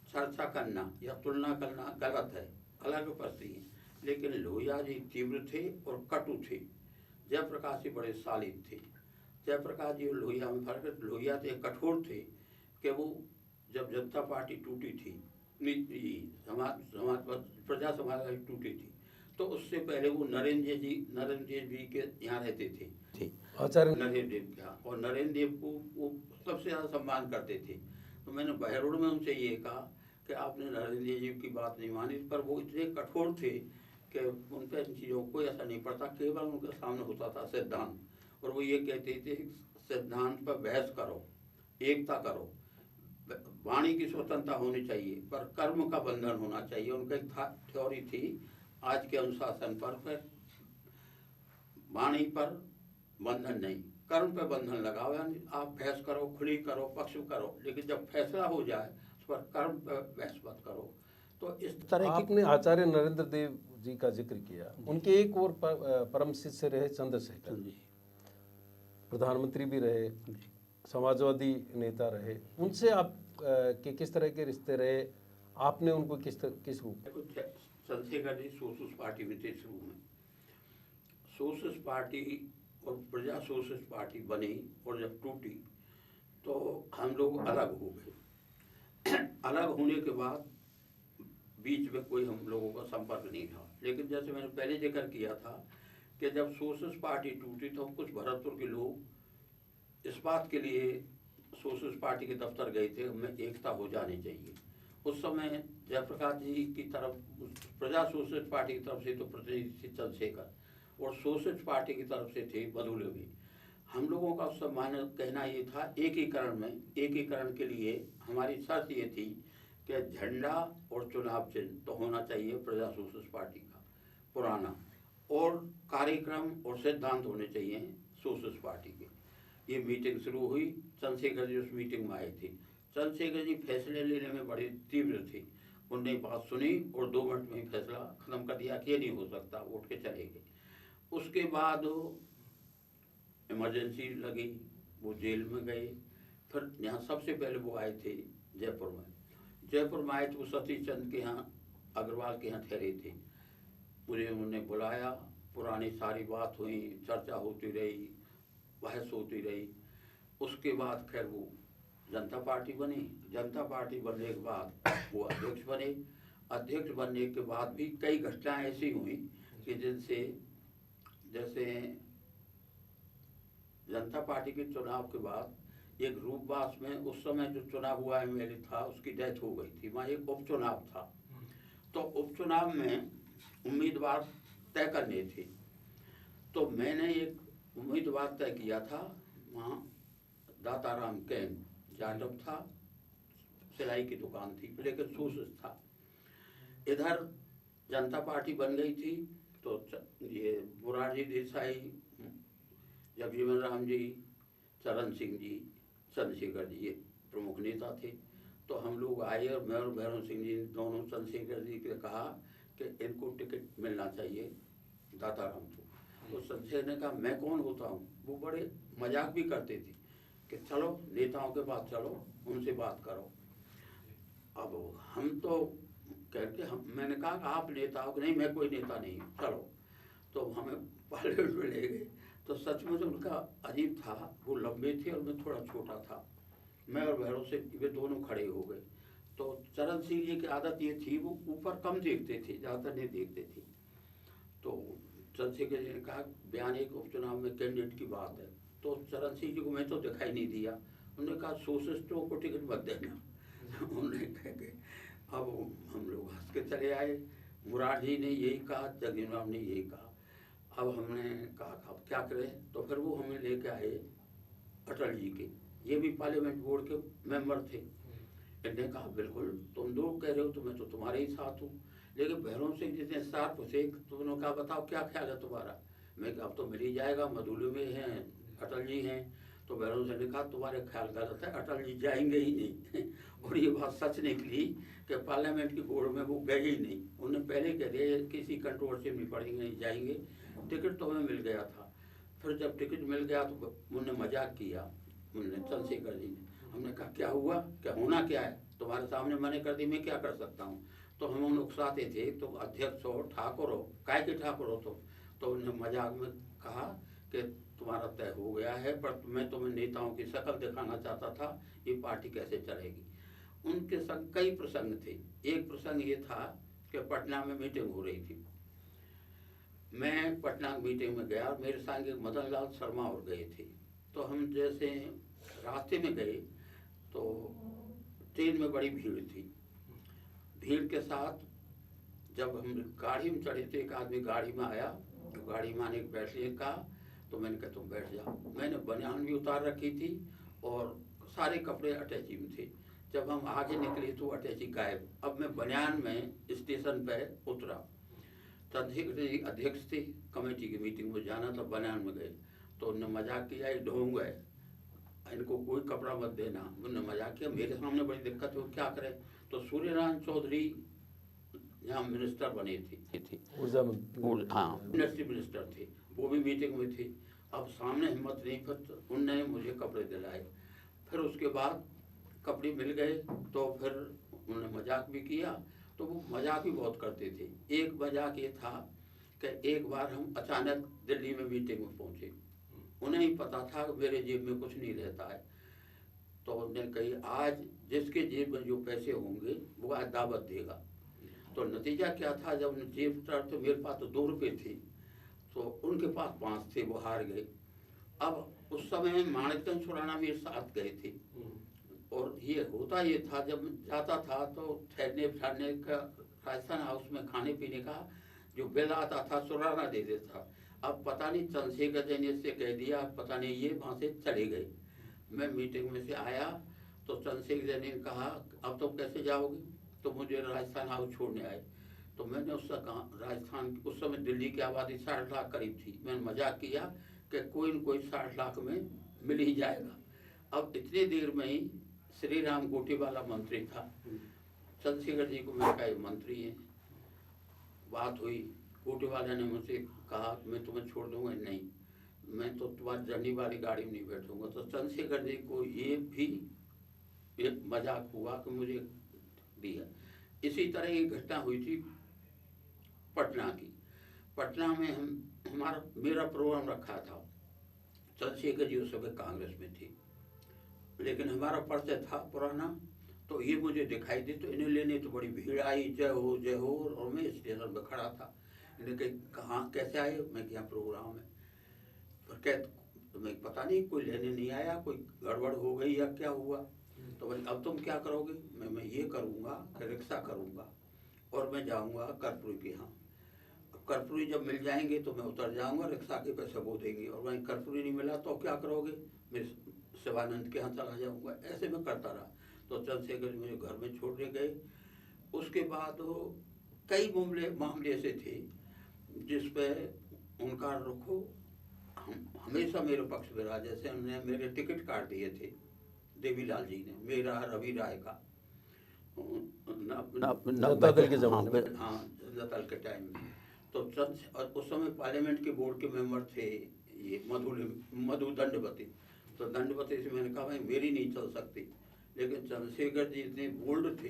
चर्चा करना या तुलना करना गलत है, अलग उपस्थिति है, लेकिन लोहिया जी तीव्र थे और कटु थे। जयप्रकाश जी बड़े शालीन थे। जयप्रकाश जी और लोहिया में फर्क है। लोहिया थे कठोर थे कि वो जब जनता पार्टी टूटी थी, प्रजा समाज टूटी थी, तो उससे पहले वो नरेंद्र जी के यहाँ रहते थे आचार्य नरेंद्र देव के यहाँ, और नरेंद्र देव को वो सबसे ज़्यादा सम्मान करते थे। तो मैंने बहरोड में उनसे ये कहा कि आपने नरेंद्र जी की बात नहीं मानी, पर वो इतने कठोर थे कि उन पर इन चीज़ों को ऐसा नहीं पड़ता, केवल उनके सामने होता था सिद्धांत, और वो ये कहते थे सिद्धांत पर बहस करो, एकता करो, वाणी की स्वतंत्रता होनी चाहिए पर कर्म का बंधन होना चाहिए। उनका एक थ्योरी थी आज के अनुशासन पर वाणी पर बंधन नहीं, कर्म पे बंधन लगाओ, यानी आप बहस करो, खुली करो, पक्ष करो, लेकिन जब फैसला हो जाए उस पर कर्म पे बहस मत करो। तो इस तरह आपने आचार्य नरेंद्र देव जी का जिक्र किया, उनके एक और परम शिष्य रहे चंद्रशेखर जी, प्रधानमंत्री भी रहे, समाजवादी नेता रहे। उनसे आप के किस तरह के रिश्ते रहे? आपने उनको किस रूप? चंद्रशेखर जी सोशलिस्ट पार्टी में थे शुरू में। सोशलिस्ट पार्टी और प्रजा सोशलिस्ट पार्टी बनी और जब टूटी तो हम लोग अलग हो गए। अलग होने के बाद बीच में कोई हम लोगों का संपर्क नहीं था। लेकिन जैसे मैंने पहले जिक्र किया था कि जब सोशलिस्ट पार्टी टूटी तो कुछ भरतपुर के लोग इस बात के लिए सोशलिस्ट पार्टी के दफ्तर गए थे, हमें एकता हो जानी चाहिए। उस समय जयप्रकाश जी की तरफ, प्रजा सोशलिस्ट पार्टी की तरफ से तो प्रतिनिधि थे चंद्रशेखर, और सोशलिस्ट पार्टी की तरफ से थे बदुले। हम लोगों का उस समय कहना ये था एकीकरण में, एकीकरण के लिए हमारी शर्त ये थी कि झंडा और चुनाव चिन्ह तो होना चाहिए प्रजा सोशलिस्ट पार्टी का पुराना, और कार्यक्रम और सिद्धांत होने चाहिए सोशलिस्ट पार्टी के। ये मीटिंग शुरू हुई, चंद्रशेखर जी उस मीटिंग में आए थे। चंद्रशेखर जी फैसले लेने में बड़े तीव्र थे। उनने बात सुनी और 2 मिनट में ही फैसला खत्म कर दिया कि ये नहीं हो सकता, उठ के चले गए। उसके बाद इमरजेंसी लगी, वो जेल में गए। फिर यहाँ सबसे पहले वो आए थे जयपुर में। जयपुर में आए तो वो सतीश चंद्र के यहाँ, अग्रवाल के यहाँ ठहरे थे। मुझे उन्होंने बुलाया, पुरानी सारी बात हुई, चर्चा होती रही, बहस होती रही। उसके बाद खैर वो जनता पार्टी बनी। जनता पार्टी बनने के बाद वो अध्यक्ष बने। अध्यक्ष बनने के बाद भी कई घटनाएं ऐसी हुई कि जिनसे, जैसे जनता पार्टी के चुनाव के बाद एक रूपवास में उस समय जो चुनाव हुआ एमएलए था उसकी डेथ हो गई थी, वहाँ एक उपचुनाव था। तो उपचुनाव में उम्मीदवार तय करने थे, तो मैंने एक उम्मीदवार तय किया था। वहाँ दाताराम कैन जाटव था, सिलाई की दुकान थी, लेकिन सोशलिस्ट था। इधर जनता पार्टी बन गई थी, तो ये मोरारजी देसाई, जगजीवन राम जी, चरण सिंह जी, चंद्रशेखर जी ये प्रमुख नेता थे। तो हम लोग आए और मैं और भैरव सिंह जी दोनों चंद्रशेखर जी ने कहा कि इनको टिकट मिलना चाहिए दाताराम को। तो चंद्रशेखर ने कहा मैं कौन होता हूँ। वो बड़े मजाक भी करते थे कि चलो नेताओं के पास चलो, उनसे बात करो। अब हम तो कहते मैंने कहा कि आप नेता हो। नहीं, मैं कोई नेता नहीं, चलो। तो हमें पार्लियामेंट में ले गए। तो सचमुच उनका अजीब था, वो लंबे थे और मैं थोड़ा छोटा था। मैं और भैरव से वे दोनों खड़े हो गए। तो चरण सिंह जी की आदत ये थी, वो ऊपर कम देखते थे, ज़्यादातर नहीं देखते थे। तो चंद्रशेखर जी ने कहा बयान एक उपचुनाव में कैंडिडेट की बात है। तो चरण सिंह जी को मैं तो दिखाई नहीं दिया। उन्होंने कहा सोशलिस्टों को टिकट मत देना। उन्होंने कह के अब हम लोग हंस के चले आए। मुरारजी ने यही कहा, जगजीवन राम ने यही कहा। अब हमने कहा अब क्या करें। तो फिर वो हमें लेके आए अटल जी के, ये भी पार्लियामेंट बोर्ड के मेंबर थे। इन्होंने कहा बिल्कुल तुम लोग कह रहे हो तो मैं तो तुम्हारे ही साथ हूँ। लेकिन भैरव सिंह जितने शार्प थे तो उन्होंने कहा बताओ क्या ख्याल है तुम्हारा। मैं कहा अब तो मिल ही जाएगा, मधुले में हैं, अटल जी हैं। तो भैरव सिंह ने कहा तुम्हारे ख्याल गलत है, अटल जी जाएंगे ही नहीं। और ये बात सच निकली कि पार्लियामेंट की बोर्ड में वो गए ही नहीं। उन्होंने पहले कह दिया किसी कंट्रोवर्सी में नहीं पड़ेंगे, नहीं जाएंगे। टिकट तो हमें मिल गया था। फिर जब टिकट मिल गया तो उन्होंने मजाक किया, उन्होंने चंद्रशेखर जी ने। हमने कहा क्या हुआ, क्या होना क्या है, तुम्हारे सामने मैंने कर दी, मैं क्या कर सकता हूँ। तो हम उन्हें उकसाते थे, तो अध्यक्ष हो, ठाकुर हो, काय के ठाकुर हो तुम। तो उन्होंने मजाक में कहा कि तुम्हारा तय हो गया है, पर मैं तुम्हें नेताओं की शक्ल दिखाना चाहता था, ये पार्टी कैसे चलेगी। उनके संग कई प्रसंग थे। एक प्रसंग ये था कि पटना में मीटिंग हो रही थी। मैं पटना मीटिंग में गया, मेरे संग एक मदन लाल शर्मा और गए थे। तो हम जैसे रास्ते में गए तो ट्रेन में बड़ी भीड़ थी। भीड़ के साथ जब हम गाड़ी में चढ़े थे, एक आदमी गाड़ी में आया, तो गाड़ी में आने के बैठने का, तो मैंने कहा तुम बैठ जाओ। मैंने बनियान भी उतार रखी थी और सारे कपड़े अटैची में थे। जब हम आगे निकले तो अटैची गायब। अब मैं बनियान में स्टेशन पे उतरा। चंद्रशेखर जी अध्यक्ष थे, कमेटी की मीटिंग में जाना था, बनियान में गए। तो उन्होंने मजाक किया ढोंग है, इनको कोई कपड़ा मत देना। उन्होंने मजाक किया, मेरे सामने बड़ी दिक्कत हो, क्या करें। तो सूर्यनारायण चौधरी यहाँ मिनिस्टर बने थे, हाँ इंडस्ट्री मिनिस्टर थे, वो भी मीटिंग में थे। अब सामने हिम्मत नहीं, फिर उनने मुझे कपड़े दिलाए। फिर उसके बाद कपड़े मिल गए तो फिर उन्होंने मजाक भी किया। तो वो मजाक भी बहुत करते थे। एक मजाक ये था कि एक बार हम अचानक दिल्ली में मीटिंग में पहुंचे। उन्हें ही पता था कि मेरे जेब में कुछ नहीं रहता है। उन्हें कही आज जिसके जेब में जो पैसे होंगे वो आज दावत देगा। तो नतीजा क्या था, जब उन्हें जेब था तो मेरे पास तो 2 रुपये थे, तो उनके पास 5 थे, वो हार गए। अब उस समय माणिकचंद सुराना मेरे साथ गए थे, और ये होता ये था, जब जाता था तो ठहरने ठहरने का राजस्थान हाउस में खाने पीने का जो बिल आता था सुराना दे देता। अब पता नहीं चंद्रशेखर जी ने से कह दिया, पता नहीं ये वहाँ से चले गए। मैं मीटिंग में से आया तो चंद्रशेखर जी ने कहा अब तुम कैसे जाओगे, तो मुझे राजस्थान हाउस छोड़ने आए। तो मैंने उससे कहा, राजस्थान उस समय दिल्ली की आबादी 60 लाख करीब थी, मैंने मजाक किया कि कोई न कोई 60 लाख में मिल ही जाएगा। अब इतनी देर में ही श्री राम गोटीवाला मंत्री था, चंद्रशेखर जी को मैंने कहा ये मंत्री हैं। बात हुई, गोटीवाला ने मुझसे कहा मैं तुम्हें छोड़ दूंगा, नहीं मैं तो तुम्हारी जर्नी वाली गाड़ी में नहीं बैठूंगा। तो चंद्रशेखर जी को ये भी एक मजाक हुआ कि मुझे दिया। इसी तरह एक घटना हुई थी पटना की। पटना में हमारा मेरा प्रोग्राम रखा था, चंद्रशेखर जी उस समय कांग्रेस में थे, लेकिन हमारा परिचय था पुराना, तो ये मुझे दिखाई दी, तो इन्हें लेने तो बड़ी भीड़ आई, जय हो जय हो, और मैं स्टेशन पर खड़ा था। इन्हें कहाँ कैसे आए, मैं क्या प्रोग्राम है, पर क्या मैं पता नहीं, कोई लेने नहीं आया, कोई गड़बड़ हो गई या क्या हुआ। तो भाई अब तुम क्या करोगे, मैं ये करूँगा कि रिक्शा करूँगा और मैं जाऊँगा कर्पूरी के यहाँ। कर्पूरी जब मिल जाएंगे तो मैं उतर जाऊँगा, रिक्शा के पैसे वो देंगे, और वहीं कर्पूरी नहीं मिला तो क्या करोगे, मेरे शिवानंद के यहाँ चला जाऊँगा। ऐसे में करता रहा। तो चंद्रशेखर मुझे घर में छोड़ने गए। उसके बाद वो कई मामले ऐसे थे जिस पे उनका रुख हमेशा मेरे पक्ष में रहा। जैसे उन्होंने मेरे टिकट काट दिए थे देवीलाल जी ने, मेरा रवि राय का जनता दल के जमाने में, हाँ जनता दल के टाइम में। तो उस समय पार्लियामेंट के बोर्ड के मेंबर थे ये मधु दंडवती। तो दंडवती से मैंने कहा भाई मेरी नहीं चल सकती, लेकिन चंद्रशेखर जी इतने बोल्ड थे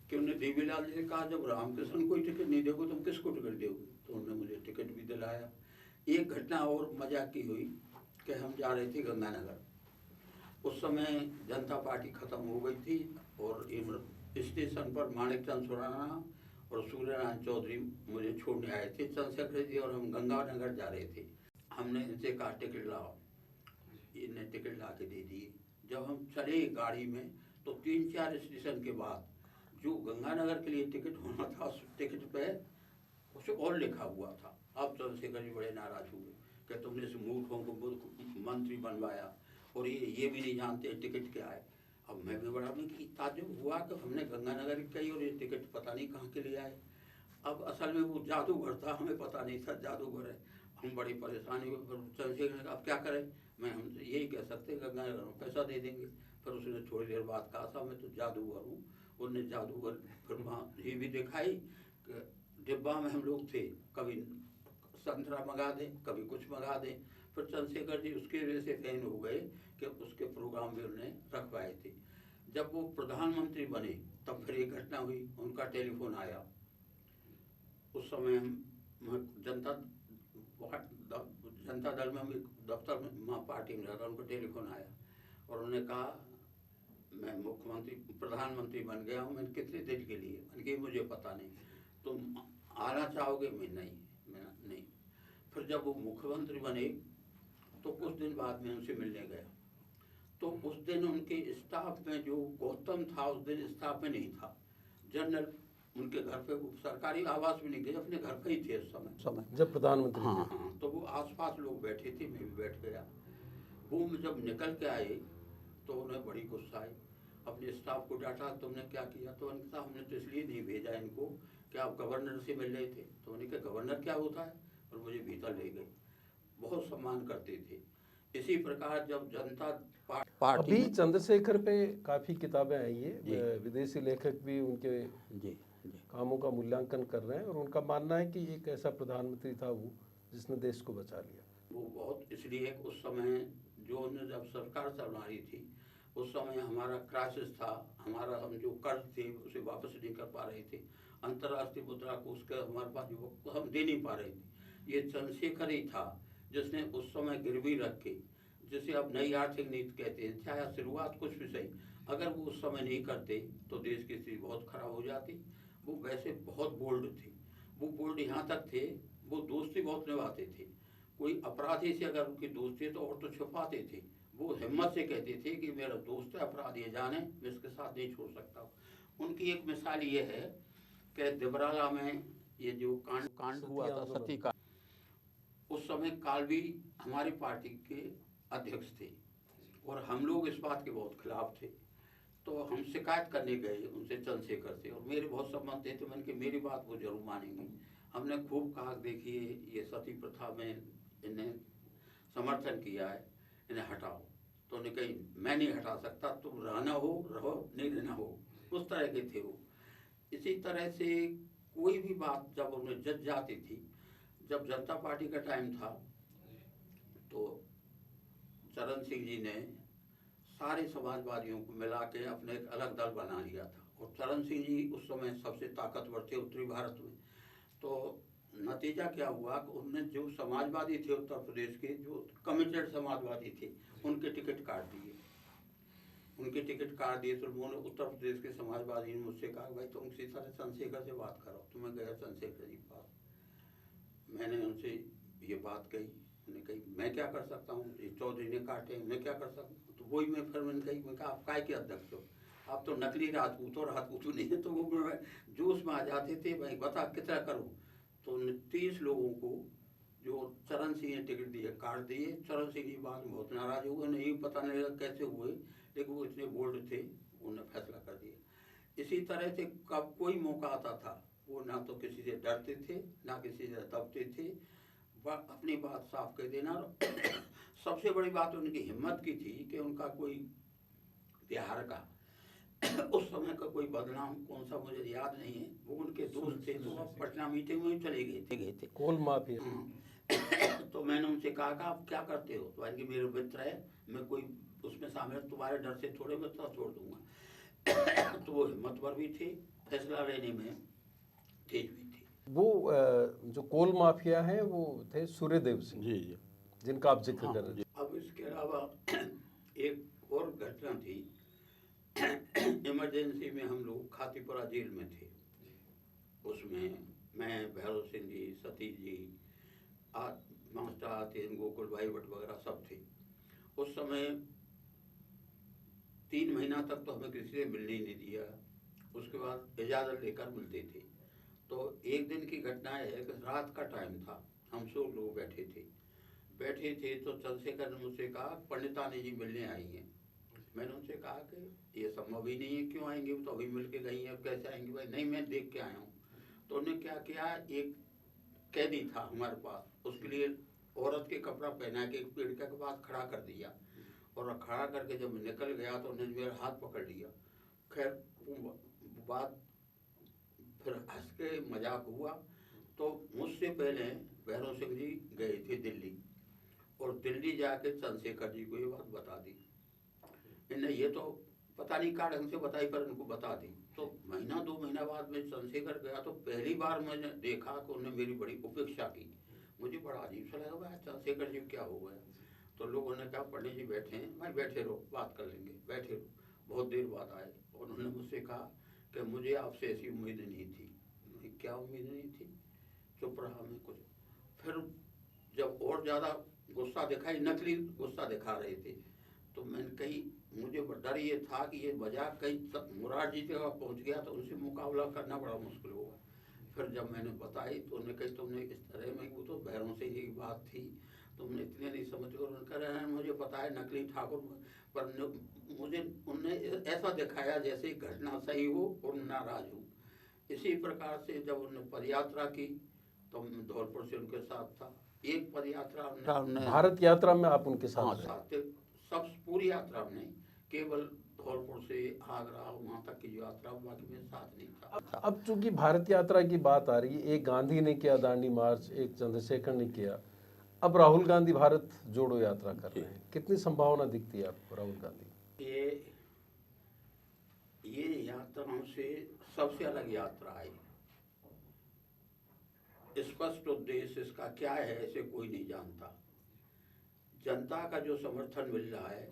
कि उन्हें देवीलाल जी ने कहा जब रामकृष्ण को टिकट नहीं दोगे तुम किसको टिकट दोगे, तो उन्होंने मुझे टिकट भी दिलाया। एक घटना और मजाक की हुई कि हम जा रहे थे गंगानगर, उस समय जनता पार्टी खत्म हो गई थी, और स्टेशन पर माणिकचंद सुराना और सूर्यनारायण चौधरी मुझे छोड़ने आए थे। चंद्रशेखर जी और हम गंगानगर जा रहे थे। हमने इनसे कहा टिकट लाओ, इन्होंने टिकट ला के दे दिए। जब हम चले गाड़ी में तो 3-4 स्टेशन के बाद जो गंगानगर के लिए टिकट होना था उस टिकट पे कुछ और लिखा हुआ था। अब चंद्रशेखर जी बड़े नाराज हुए कि तुमने इस मूर्खों को मंत्री बनवाया और ये भी नहीं जानते टिकट क्या है। अब मैं भी बड़ा में कि ताज्जुब हुआ कि हमने गंगानगर कही और ये टिकट पता नहीं कहाँ के लिए आए। अब असल में वो जादूगर था, हमें पता नहीं था जादूगर है। हम बड़ी परेशानी हुई। चंद्रशेखर ने अब क्या करें, मैं हम यही कह सकते गंगानगर में पैसा दे देंगे। फिर उसने थोड़ी देर बाद कहा था मैं तो जादूगर हूँ। उनने जादूगर फिर वहाँ ये भी दिखाई, डिब्बा में हम लोग थे, कभी संतरा मंगा दें कभी कुछ मंगा दें। फिर चंद्रशेखर जी उसके वजह से फैन हो गए कि उसके प्रोग्राम भी उन्होंने रखवाए थे। जब वो प्रधानमंत्री बने तब फिर एक घटना हुई, उनका टेलीफोन आया। उस समय हम जनता दल में दफ्तर में पार्टी में रहता, उनको टेलीफोन आया और उन्होंने कहा मैं प्रधानमंत्री बन गया हूँ। मैंने कितने दिन के लिए, मैंने कहा मुझे पता नहीं, तुम आना चाहोगे, मैं नहीं। फिर जब वो मुख्यमंत्री बने तो कुछ दिन बाद में उनसे मिलने गया, तो उस दिन उनके स्टाफ में जो गौतम था उस दिन स्टाफ में नहीं था। जनरल उनके घर पे, वो सरकारी आवास में नहीं गए, अपने घर पे ही थे उस समय जब प्रधानमंत्री थे। हाँ, तो वो आसपास लोग बैठे थे, मैं भी बैठ गया। वो जब निकल के आए तो उन्हें बड़ी गुस्सा आई, अपने स्टाफ को डांटा तुमने क्या किया। तो उन्होंने कहा हमने तो इसलिए नहीं भेजा इनको कि आप गवर्नर से मिल रहे थे। तो उन्होंने कहा गवर्नर क्या होता है, और मुझे भीतर ले गए। बहुत सम्मान करते थे। इसी प्रकार जब जनता पार्टी अभी चंद्रशेखर पे काफी किताबें आई है, विदेशी लेखक भी उनके जी कामों का मूल्यांकन कर रहे हैं, और उनका मानना है कि एक ऐसा प्रधानमंत्री था वो जिसने देश को बचा लिया। वो बहुत इसलिए उस समय जो उन्होंने जब सरकार चला रही थी उस समय हमारा क्राइसिस था, हमारा हम जो कर्ज थे उसे वापस नहीं कर पा रहे थे, अंतर्राष्ट्रीय मुद्रा कोष का हमारे पास जो हम दे नहीं पा रहे थे। ये चंद्रशेखर ही था जिसने उस समय गिरवी रख के जिसे अब नई आर्थिक नीति कहते हैं, चाहे शुरुआत कुछ भी सही, अगर वो उस समय नहीं करते तो देश की स्थिति बहुत खराब हो जाती। वो वैसे बहुत बोल्ड थे, वो बोल्ड यहाँ तक थे, वो दोस्ती बहुत निभाते थे। कोई अपराधी से अगर उनकी दोस्ती है तो और तो छुपाते थे, वो हिम्मत से कहते थे कि मेरा दोस्त है, अपराधी है, जाने मैं इसके साथ नहीं छोड़ सकता। उनकी एक मिसाल ये है कि दिबराला में ये जो कांड हुआ था, सती का, उस समय कालवी हमारी पार्टी के अध्यक्ष थे और हम लोग इस बात के बहुत खिलाफ थे। तो हम शिकायत करने गए उनसे, चंद्रशेखर से, और मेरे बहुत संबंध थे, तो मैंने कहा मेरी बात वो जरूर मानेंगे। हमने खूब कहा देखिए ये सती प्रथा में इन्हें समर्थन किया है, इन्हें हटाओ। तो उन्हें कही मैं नहीं हटा सकता, तुम रहना हो रहो, नहीं रहना हो, उस तरह के थे वो। इसी तरह से कोई भी बात जब उन्हें जज जाती थी, जब जनता पार्टी का टाइम था तो चरण सिंह जी ने सारे समाजवादियों को मिला के अपने एक अलग दल बना लिया था, और चरण सिंह जी उस समय सबसे ताकतवर थे उत्तरी भारत में। तो नतीजा क्या हुआ कि उनने जो समाजवादी थे उत्तर प्रदेश के, जो कमिटेड समाजवादी थे, उनके टिकट काट दिए। उनके टिकट काट दिए तो उन्होंने उत्तर प्रदेश के समाजवादी ने मुझसे कहा भाई तुम किसी तरह चंद्रशेखर से बात करो। तो मैं गया चंद्रशेखर जी के पास, मैंने उनसे ये बात कही, उन्होंने कही मैं क्या कर सकता हूँ, चौधरी ने काटे, मैं क्या कर सकता हूँ। तो वही मैं फिर मैंने कही, मैं कहा आप काय के अध्यक्ष हो, आप तो नकली राजपूत हो, राजपूत नहीं है। तो वो जोश में आ जाते थे, भाई बता कितना करूँ। तो 30 लोगों को जो चरण सिंह ने टिकट दिए काट दिए। चरण सिंह जी बाद में बहुत नाराज हुए, उन्हें यही पता नहीं लगा कैसे हुए, लेकिन वो इतने बोल्ड थे, उन्होंने फैसला कर दिया। इसी तरह से कब कोई मौका आता था वो ना तो किसी से डरते थे ना किसी से दबते थे, अपनी बात साफ कह देना। सबसे बड़ी बात उनकी हिम्मत की थी कि उनका कोई बिहार का उस समय का कोई बदनाम कौन सा मुझे याद नहीं है, वो उनके दोस्त थे, तो वो पटना मीटिंग में चले गए थे कोल माफिया। तो मैंने उनसे कहा कि आप क्या करते हो, तो कि मेरे मित्र है, मैं कोई उसमें शामिल, तुम्हारे डर से थोड़े मैं तो छोड़ दूंगा। तो वो हिम्मतवर भी थे, फैसला लेने में तेज भी थे। वो जो कोल माफिया है वो थे सूर्यदेव सिंह जी जी, जिनका आप जिक्र कर रहे थे। अब इसके अलावा एक और घटना थी, इमरजेंसी में हम लोग खातीपुरा जेल में थे। उसमें मैं, भैरव सिंह जी, सतीश जी, मास्टर आते, गोकुल भाई भट्ट वगैरह सब थे। उस समय 3 महीना तक तो हमें किसी से मिलने ही नहीं दिया, उसके बाद इजाज़त लेकर मिलते थे। तो एक दिन की घटना है कि रात का टाइम था, हम सब लोग बैठे थे तो चंद्रशेखर ने मुझसे कहा पंडितानी जी मिलने आई हैं। मैंने उनसे कहा कि ये संभव ही नहीं है, क्यों आएंगे, वो तो अभी मिल के गई हैं, कैसे आएंगे भाई। नहीं मैं देख के आया हूँ। तो उन्होंने क्या किया, एक कैदी था हमारे पास, उसके लिए औरत के कपड़ा पहना के एक पेड़ के पास खड़ा कर दिया, और खड़ा करके जब निकल गया तो उन्होंने मेरा हाथ पकड़ लिया। खैर बात फिर हंस के मजाक हुआ। तो मुझसे पहले भैरव सिंह जी गए थे दिल्ली, और दिल्ली जाके चंद्रशेखर जी को ये बात बता दी। इन्हें ये तो पता नहीं कहाँ ढंग से बताई, पर उनको बता दी। तो महीना 2 महीना बाद में चंद्रशेखर गया तो पहली बार मैंने देखा कि उन्होंने मेरी बड़ी उपेक्षा की। मुझे बड़ा अजीब सा लगा, भाई चंद्रशेखर जी क्या हो गया। तो लोगों ने कहा पंडित जी बैठे हैं, भाई बैठे रहो, बात कर लेंगे, बैठे रहो। बहुत देर बाद आए और उन्होंने मुझसे कहा कि मुझे आपसे ऐसी उम्मीद नहीं थी। क्या उम्मीद नहीं थी, चुप रहा मैं कुछ। फिर जब और ज़्यादा गुस्सा दिखाई, नकली गुस्सा दिखा रहे थे, तो मैंने कही मुझे डर ये था कि ये मजाक कहीं मुरार जी तक पहुँच गया तो उनसे मुकाबला करना बड़ा मुश्किल होगा। फिर जब मैंने बताई तो उन्होंने कही तुमने इस तरह में, वो तो भैरों से ही बात थी, तुमने इतने नहीं समझे। और उन्होंने कहा मुझे पता है नकली ठाकुर, पर मुझे उनने ऐसा दिखाया जैसे घटना सही हो और नाराज हो। इसी प्रकार से जब उन्होंने पदयात्रा की तो मैं धौलपुर से उनके साथ था। एक पदयात्रा भारत यात्रा में आप उनके हाँ साथ साथ थे, सब पूरी यात्रा में नहीं, केवल धौलपुर से आगरा वहाँ तक की जो यात्रा, बाकी में साथ नहीं था। अब चूंकि भारत यात्रा की बात आ रही है, एक गांधी ने किया दांडी मार्च, एक चंद्रशेखर ने किया, अब राहुल गांधी भारत जोड़ो यात्रा कर रहे हैं, कितनी संभावना दिखती है आपको राहुल गांधी? ये यात्राओं से सबसे अलग यात्रा है। स्पष्ट उद्देश्य इसका क्या है ऐसे कोई नहीं जानता। जनता का जो समर्थन मिल रहा है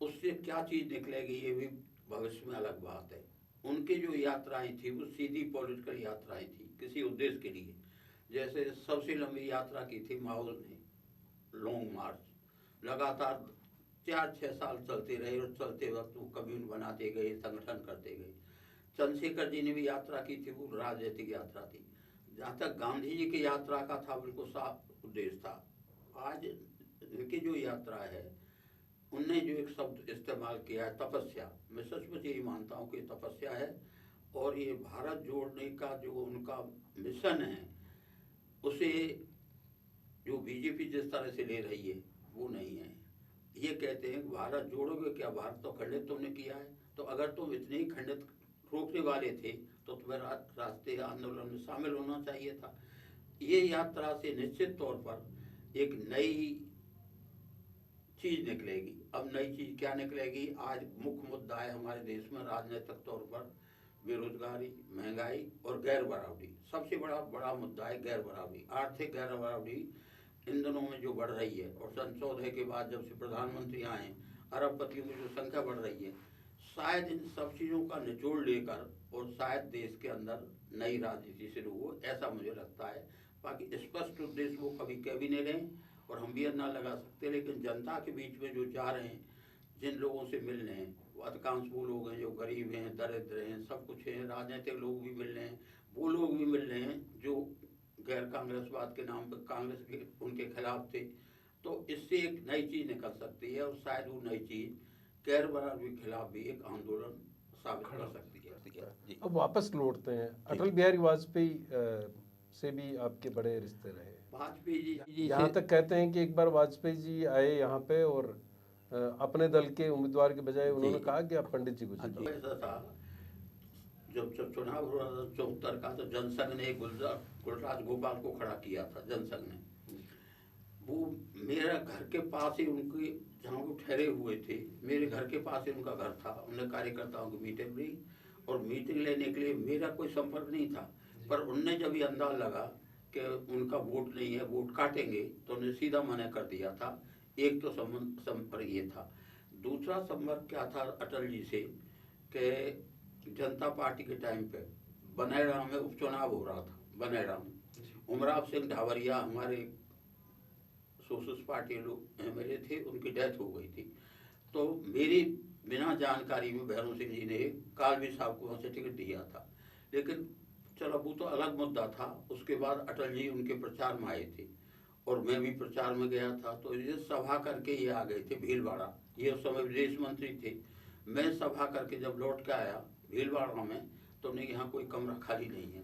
उससे क्या चीज़ निकलेगी ये भी भविष्य में अलग बात है। उनकी जो यात्राएं थी वो सीधी पॉलिटिकल यात्राएं थी किसी उद्देश्य के लिए। जैसे सबसे लंबी यात्रा की थी माओ ने, लॉन्ग मार्च, लगातार 4-6 साल चलते रहे और चलते वक्त वो कम्यून बनाते गए, संगठन करते गए। चंद्रशेखर जी ने भी यात्रा की थी, वो राजनीतिक यात्रा थी। जहाँ तक गांधी जी की यात्रा का था बिल्कुल साफ उद्देश्य था। आज इनकी जो यात्रा है उनने जो एक शब्द इस्तेमाल किया है तपस्या, मैं सचमुच यही मानता हूँ कि तपस्या है। और ये भारत जोड़ने का जो उनका मिशन है उसे जो बीजेपी जिस तरह से ले रही है वो नहीं है। ये कहते हैं भारत जोड़ोगे क्या, भारत तो खंडित तुमने किया है, तो अगर तुम इतने ही खंडित रोकने वाले थे तो तुम्हें राष्ट्रीय आंदोलन में शामिल होना चाहिए था। ये यात्रा से निश्चित तौर पर एक नई चीज निकलेगी। अब नई चीज क्या निकलेगी, आज मुख्य मुद्दा है हमारे देश में राजनीतिक तौर पर बेरोजगारी, महंगाई और गैर बराबरी। सबसे बड़ा मुद्दा है गैर बराबरी, आर्थिक गैर बराबरी इन दिनों में जो बढ़ रही है। और सन 14 के बाद जब से प्रधानमंत्री आए, अरबपतियों की जो संख्या बढ़ रही है, शायद इन सब चीज़ों का निचोड़ लेकर और शायद देश के अंदर नई राजनीति शुरू हो, ऐसा मुझे लगता है। बाकी स्पष्ट उद्देश्य वो कभी कह भी नहीं रहे और हम भी अंदाजा लगा सकते, लेकिन जनता के बीच में जो जा रहे हैं, जिन लोगों से मिल रहे हैं, वो अधिकांश वो लोग हैं जो गरीब हैं, दरिद्र हैं, सब कुछ हैं। राजनीतिक लोग भी मिल रहे हैं, वो लोग भी मिल रहे हैं जो गैर कांग्रेसवाद के नाम पर कांग्रेस के उनके खिलाफ थे। तो इससे एक नई चीज निकल सकती है और शायद वो नई चीज गैर बराबरी के खिलाफ भी एक आंदोलन साबित कर सकती है। अब वापस लौटते हैं, अटल बिहारी वाजपेयी से भी आपके बड़े रिश्ते रहे। वाजपेयी जी यहाँ तक कहते हैं कि एक बार वाजपेयी जी आए यहाँ पे और अपने दल के उम्मीदवार के बजाय उन्होंने कहा कि आप पंडित जी को जिताओ। ऐसा था जब चुनाव हो रहा था 74 का, तो जनसंघ ने गुलराज गोपाल को खड़ा किया था। जनसंघ ने वो मेरा घर के पास ही उनकी, जहाँ वो ठहरे हुए थे, मेरे घर के पास ही उनका घर था। उन्हें कार्यकर्ताओं की मीटिंग ली और मीटिंग लेने के लिए मेरा कोई संपर्क नहीं था, पर उनने जब ये अंदाज लगा कि उनका वोट नहीं है, वोट काटेंगे, तो उन्हें सीधा मना कर दिया था। एक तो संपर्क ये था। दूसरा संपर्क क्या था अटल जी से कि जनता पार्टी के टाइम पे बनैराम में उपचुनाव हो रहा था। बनैराम उमराव सिंह ढावरिया हमारे सोशलिस्ट पार्टी लोग एमएलए थे, उनकी डेथ हो गई थी। तो मेरी बिना जानकारी में भैरव सिंह जी ने कालवी साहब को वहाँ से टिकट दिया था। लेकिन चलो वो तो अलग मुद्दा था। उसके बाद अटल जी उनके प्रचार में आए थे और मैं भी प्रचार में गया था। तो ये सभा करके ये आ गए थे भीलवाड़ा, ये उस समय विदेश मंत्री थे। मैं सभा करके जब लौट के आया भीलवाड़ा में, तो नहीं यहाँ कोई कमरा खाली नहीं है।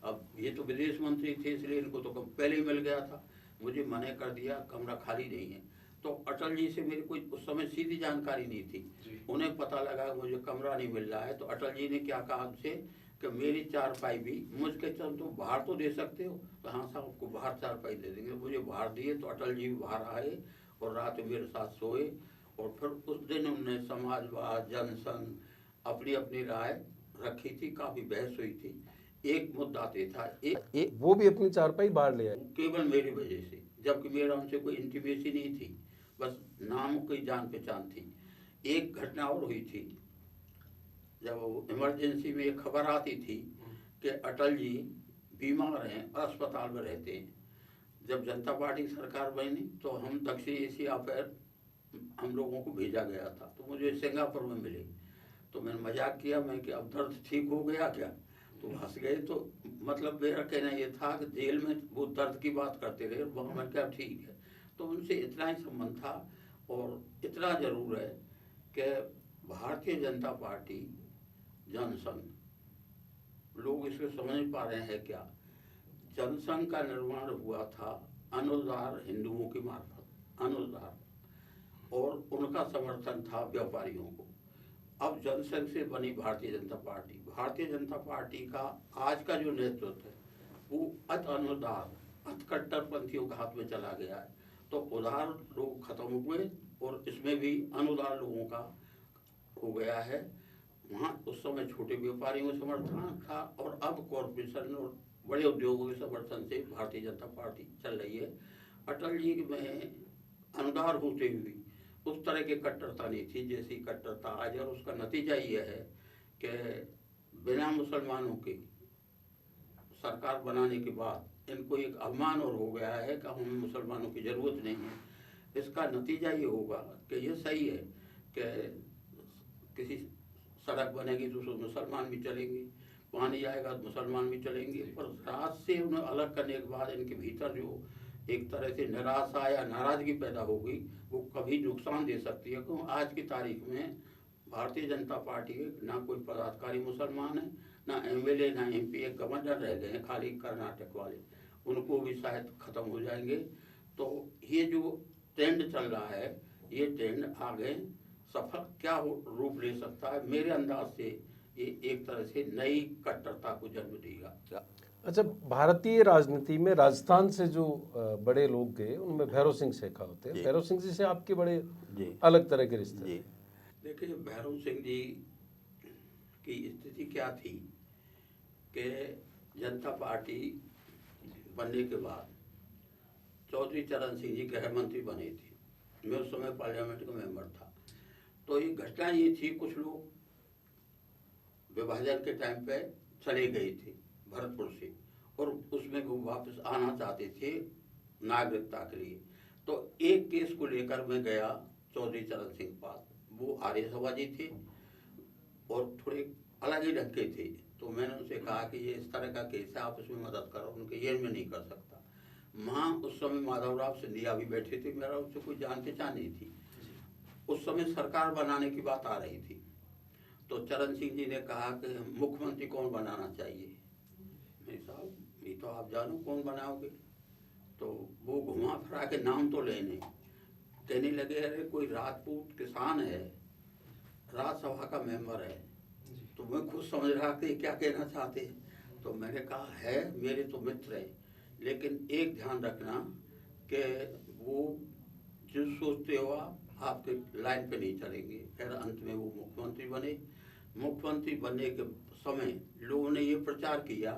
अब ये तो विदेश मंत्री थे इसलिए इनको तो पहले ही मिल गया था, मुझे मना कर दिया कमरा खाली नहीं है। तो अटल जी से मेरी कोई उस समय सीधी जानकारी नहीं थी। उन्हें पता लगा मुझे कमरा नहीं मिल रहा है, तो अटल जी ने क्या कहा हमसे कि मेरी चारपाई भी मुझके चल तो बाहर तो दे सकते हो। तो हाँ साहब आपको बाहर चारपाई दे देंगे। मुझे बाहर दिए तो अटल जी भी बाहर आए और रात में मेरे साथ सोए। और फिर उस दिन उन्होंने समाजवाद, जनसंघ, अपनी अपनी राय रखी थी, काफी बहस हुई थी। एक मुद्दा था एक वो भी अपनी चारपाई बाहर ले आए केवल मेरी वजह से, जबकि मेरा उनसे कोई इंटीमेसी नहीं थी, बस नाम की जान पहचान थी। एक घटना और हुई थी, जब इमरजेंसी में एक खबर आती थी कि अटल जी बीमार हैं, अस्पताल में रहते हैं। जब जनता पार्टी की सरकार बनी तो हम दक्षिण एशिया पर हम लोगों को भेजा गया था, तो मुझे सिंगापुर में मिले। तो मैंने मजाक किया, मैं कि अब दर्द ठीक हो गया क्या, तो हंस गए। तो मतलब मेरा कहना ये था कि जेल में वो दर्द की बात करते रहे, वहाँ मैं क्या ठीक है। तो उनसे इतना ही संबंध था। और इतना जरूर है कि भारतीय जनता पार्टी, जनसंघ, लोग इसको समझ पा रहे हैं क्या, जनसंघ का निर्माण हुआ था अनुदार हिंदुओं की मार्फत, अनुदार, और उनका समर्थन था व्यापारियों को। अब जनसंघ से बनी भारतीय जनता पार्टी, भारतीय जनता पार्टी का आज का जो नेतृत्व है वो अत अनुदार, अत कट्टरपंथियों के हाथ में चला गया है। तो उदार लोग खत्म हुए और इसमें भी अनुदार लोगों का हो गया है। वहाँ उस समय छोटे व्यापारियों का समर्थन था और अब कॉरपोरेशन और बड़े उद्योगों के समर्थन से भारतीय जनता पार्टी चल रही है। अटल जी में अनुदार होते हुए उस तरह की कट्टरता नहीं थी जैसी कट्टरता आज। और उसका नतीजा ये है कि बिना मुसलमानों के सरकार बनाने के बाद इनको एक अभिमान और हो गया है कि हमें मुसलमानों की ज़रूरत नहीं है। इसका नतीजा ये होगा कि ये सही है कि किसी सड़क बनेगी तो उसमें मुसलमान भी चलेंगे, पानी आएगा तो मुसलमान भी चलेंगे, पर रात से उन्हें अलग करने के बाद इनके भीतर जो एक तरह से निराशा या नाराज़गी पैदा होगी वो कभी नुकसान दे सकती है। क्यों आज की तारीख में भारतीय जनता पार्टी के ना कोई पदाधिकारी मुसलमान है, ना एमएलए ना एमपी, एक गवर्नर रह गए हैं खाली कर्नाटक वाले, उनको भी शायद ख़त्म हो जाएंगे। तो ये जो ट्रेंड चल रहा है ये ट्रेंड आगे सफल क्या रूप ले सकता है, मेरे अंदाज से ये एक तरह से नई कट्टरता को जन्म देगा। अच्छा, भारतीय राजनीति में राजस्थान से जो बड़े लोग गए उनमें भैरव सिंह शेखा होते हैं। भैरव सिंह जी से आपके बड़े अलग तरह के रिश्ते हैं। देखिए, भैरव सिंह जी की स्थिति क्या थी कि जनता पार्टी बनने के बाद चौधरी चरण सिंह जी गृह मंत्री बने थे। मैं उस समय पार्लियामेंट का मेंबर था। तो ये घटना ये थी, कुछ लोग विभाजन के टाइम पे चले गए थे भरतपुर से और उसमें वो वापस आना चाहते थे नागरिकता के लिए। तो एक केस को लेकर मैं गया चौधरी चरण सिंह पास। वो आर्य समाजी थे और थोड़े अलग ही ढंग के थे। तो मैंने उनसे कहा कि ये इस तरह का केस है, आप इसमें मदद करो। उनके ये मैं नहीं कर सकता। वहाँ उस समय माधवराव सिंधिया भी बैठे थे, मेरा उससे कोई जान पहचान नहीं थी। उस समय सरकार बनाने की बात आ रही थी। तो चरण सिंह जी ने कहा कि मुख्यमंत्री कौन बनाना चाहिए। नहीं साहब, ये तो आप जानो कौन बनाओगे। तो वो घुमा फिरा के नाम तो लेने कहने लगे, अरे कोई राजपूत किसान है, राज्यसभा का मेंबर है। तो मैं खुद समझ रहा कि क्या कहना चाहते हैं। तो मैंने कहा है, मेरे तो मित्र हैं, लेकिन एक ध्यान रखना कि वो जो सोचते हो आपके लाइन पे नहीं चलेंगे। फिर अंत में वो मुख्यमंत्री बने। मुख्यमंत्री बनने के समय लोगों ने ये प्रचार किया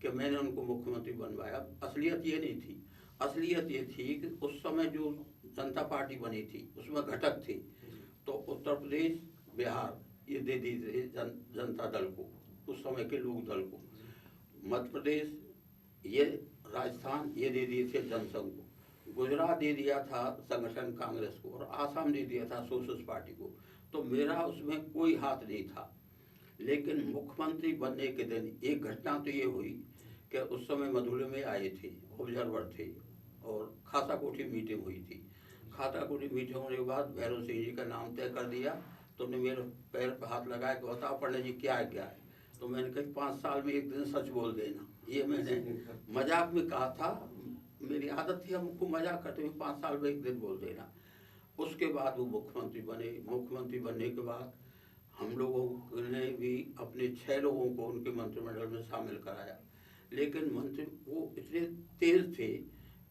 कि मैंने उनको मुख्यमंत्री बनवाया। असलियत ये नहीं थी। असलियत ये थी कि उस समय जो जनता पार्टी बनी थी उसमें घटक थे। तो उत्तर प्रदेश, बिहार ये दे दी थे जनता दल को, उस समय के लोक दल को। मध्य प्रदेश ये, राजस्थान ये दे दिए थे जनसंघ को। गुजरात दे दिया था संगठन कांग्रेस को और आसाम दे दिया था सोशलिस्ट पार्टी को। तो मेरा उसमें कोई हाथ नहीं था। लेकिन मुख्यमंत्री बनने के दिन एक घटना तो ये हुई कि उस समय मधुले में आए थे, ऑब्जर्वर थे और खाता कोठी मीटिंग हुई थी। खाता कोठी मीटिंग होने के बाद भैरव सिंह जी का नाम तय कर दिया। तो उन्होंने मेरे पैर पर हाथ लगाया कि बताओ पंडित जी क्या है। तो मैंने कहा 5 साल में एक दिन सच बोल देना। ये मैंने मजाक में कहा था, मेरी आदत थी हमको मजाक करते हुए 5 साल में एक दिन बोल देना। उसके बाद वो मुख्यमंत्री बने। मुख्यमंत्री बनने के बाद हम लोगों ने भी अपने 6 लोगों को उनके मंत्रिमंडल में शामिल कराया। लेकिन मंत्री वो इतने तेज थे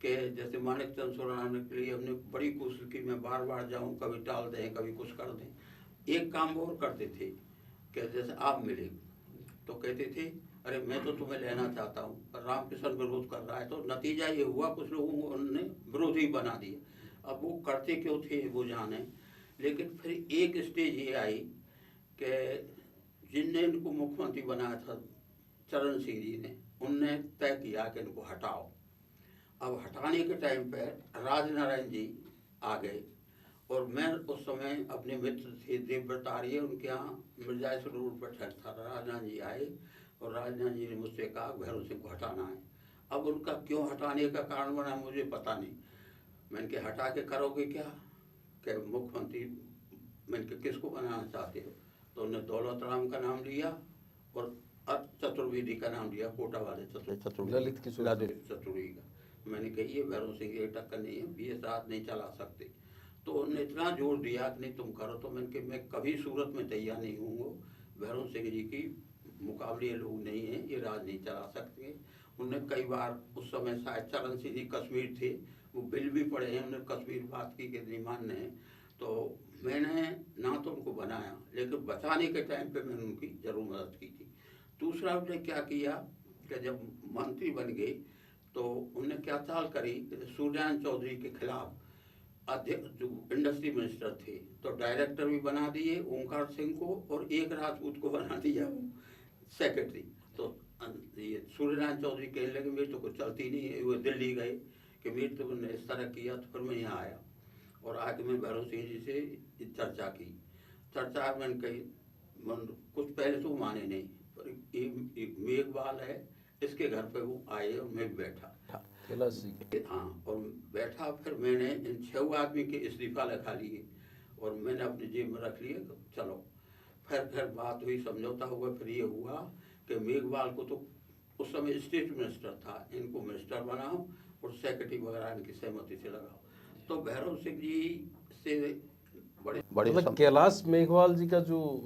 कि जैसे मानिक चंद सुराना के लिए हमने बड़ी कोशिश की, मैं बार बार जाऊं, कभी टाल दें कभी कुछ कर दें। एक काम और करते थे कि जैसे आप मिले तो कहते थे, अरे मैं तो तुम्हें लेना चाहता हूँ, पर रामकिशन विरोध कर रहा है। तो नतीजा ये हुआ कुछ लोगों को उन्होंने विरोधी बना दिया। अब वो करते क्यों थे वो जाने। लेकिन फिर एक स्टेज ये आई कि जिनने इनको मुख्यमंत्री बनाया था चरण सिंह जी ने, उनने तय किया कि इनको हटाओ। अब हटाने के टाइम पर राजनारायण जी आ गए और मैं उस समय अपने मित्र थे देवव्रत आर्य, उनके यहाँ मिर्जापुर रोड पर ठहरता था। राजनारायण जी आए और राजनारायण जी ने मुझसे कहा भैरव सिंह को हटाना है। अब उनका क्यों हटाने का कारण बना मुझे पता नहीं। मैंने कहा हटा के करोगे क्या, कि मुख्यमंत्री मैंने कहा किसको बनाना चाहते हो। तो उन्होंने दौलत राम का नाम लिया और चतुर्वेदी का नाम लिया, कोटा वाले ललित चतुर्वेदी का। मैंने कहा ये भैरव सिंह की टक्कर नहीं है, 20 रात नहीं चला सकते। तो उन्होंने इतना जोर दिया कि नहीं तुम करो। तो मैंने कहा मैं कभी सूरत में तैयार नहीं हूँगा। भैरव सिंह जी की मुकाबले लोग नहीं हैं, ये राज नहीं चला सकते। उन्होंने कई बार उस समय शायद चरण सिंह जी कश्मीर थे, वो बिल भी पढ़े हैं, उन्होंने कश्मीर बात की कि नहीं मानने हैं। तो मैंने ना तो उनको बनाया, लेकिन बचाने के टाइम पे मैंने उनकी जरूर मदद की थी। दूसरा उन्होंने क्या किया कि जब मंत्री बन गए तो उन्होंने क्या चाल करी कि सूर्यनारायण चौधरी के खिलाफ अध्यक्ष जो इंडस्ट्री मिनिस्टर थे, तो डायरेक्टर भी बना दिए ओंकार सिंह को, और एक राजपूत को बना दिया वो सेक्रेटरी। तो ये सूर्यनारायण चौधरी कहने लगे मेरी तो कुछ चलती नहीं है, वो दिल्ली गए कि मेरी तो उन्होंने इस तरह किया। तो फिर मैं यहाँ आया और आके मैं भैरव सिंह जी से चर्चा की। चर्चा मैंने कही, कुछ पहले तो माने नहीं, पर एक मेघवाल है, इसके घर पे वो आए और मैं भी बैठा। हाँ, और बैठा, फिर मैंने इन 6 आदमी के इस्तीफा लिखा लिए और मैंने अपनी जेब में रख लिए, चलो। फिर बात हुई, समझौता हुआ। फिर ये हुआ कि मेघवाल को तो उस समय स्टेट मिनिस्टर था, इनको मिनिस्टर बनाओ और सेक्रेटरी वगैरह इनकी सहमति से लगाओ। तो भैरव सिंह जी से बड़े मतलब कैलाश मेघवाल जी का जो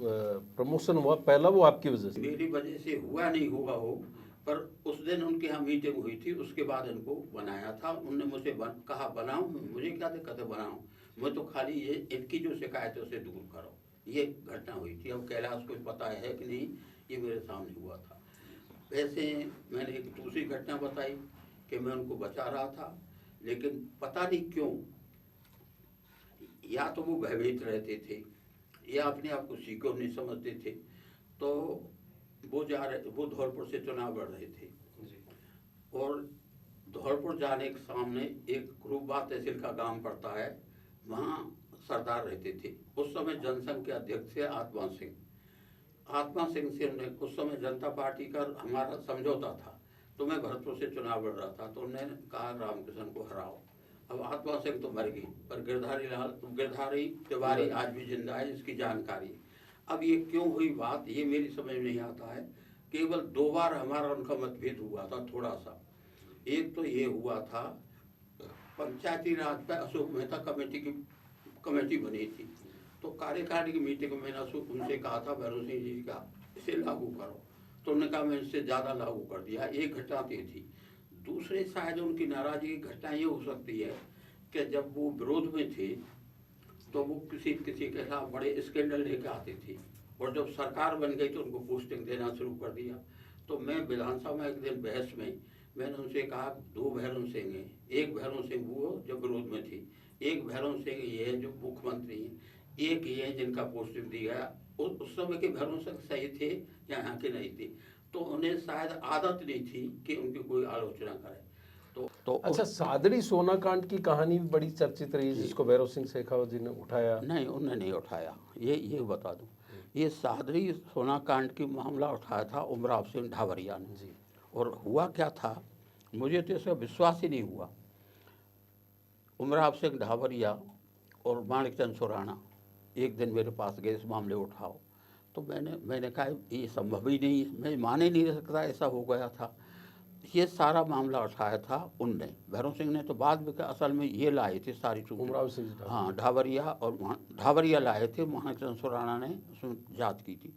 प्रमोशन हुआ पहला, वो आपकी वजह से? मेरी वजह से हुआ नहीं होगा वो, पर उस दिन उनके यहाँ मीटिंग हुई थी, उसके बाद इनको बनाया था। उन्होंने मुझे कहा बनाओ, मुझे क्या दिक्कत है बनाओ, मैं तो खाली ये इनकी जो शिकायत है उसे दूर करो। ये घटना हुई थी। अब कैलाश को पता है कि नहीं, ये मेरे सामने हुआ था। वैसे मैंने एक दूसरी घटना बताई कि मैं उनको बचा रहा था, लेकिन पता नहीं क्यों, या तो वो भयभीत रहते थे या अपने आप को सिक्योर नहीं समझते थे। तो वो धौलपुर से चुनाव लड़ रहे थे और धौलपुर जाने के सामने एक रूपबा तहसील का गांव पड़ता है, वहाँ सरदार रहते थे। उस समय जनसंघ के अध्यक्ष थे आत्मा सिंह से हमने उस समय जनता पार्टी का हमारा समझौता था। तो मैं भरतपुर से चुनाव लड़ रहा था, तो उन्होंने कहा रामकिशन को हराओ। अब आत्मा सिंह तो मर गई, पर गिरधारी तिवारी आज भी जिंदा है, इसकी जानकारी। अब ये क्यों हुई बात, ये मेरी समझ में नहीं आता है। केवल 2 बार हमारा उनका मतभेद हुआ था, थोड़ा सा। एक तो ये हुआ था, पंचायती राज पे अशोक मेहता कमेटी बनी थी, तो कार्यकारिणी की मीटिंग में मैंने उनसे कहा था भैरव सिंह जी का इसे लागू करो, तो उन्होंने कहा मैं इससे ज़्यादा लागू कर दिया। एक घटना थी। दूसरे शायद उनकी नाराजगी की घटना ये हो सकती है कि जब वो विरोध में थे तो वो किसी के खिलाफ बड़े स्कैंडल लेके आते थे, और जब सरकार बन गई तो उनको पोस्टिंग देना शुरू कर दिया। तो मैं विधानसभा में एक दिन बहस में मैंने उनसे कहा 2 भैरव सिंह हैं, एक भैरव सिंह वो जो विरोध में थी, एक भैरव सिंह ये है जो मुख्यमंत्री हैं, एक ये है जिनका पोस्टिंग दिया गया। उस समय के भैरव सिंह सही थे या यहाँ के नहीं थे, तो उन्हें शायद आदत नहीं थी कि उनकी कोई आलोचना करे। तो अच्छा, सादड़ी सोना कांड की कहानी भी बड़ी चर्चित रही, जिसको भैरव सिंह शेखावत जी ने उठाया। नहीं, उन्होंने नहीं उठाया। ये बता दूं, ये सादड़ी सोना कांड की मामला उठाया था उमराव सिंह ढाबरिया ने जी। और हुआ क्या था, मुझे तो इसका विश्वास ही नहीं हुआ। उमराव सिंह ढाबरिया और माणिकचंद सुराणा एक दिन मेरे पास गए, इस मामले उठाओ। तो मैंने कहा ये संभव ही नहीं है, मैं मान ही नहीं सकता ऐसा हो गया था। ये सारा मामला उठाया था उनने, भैरव सिंह ने तो बाद में असल में ये लाए थे सारी चीज़ें। हाँ, ढाबरिया लाए थे, माणिकचंद सुराणा ने उसमें जांच की थी।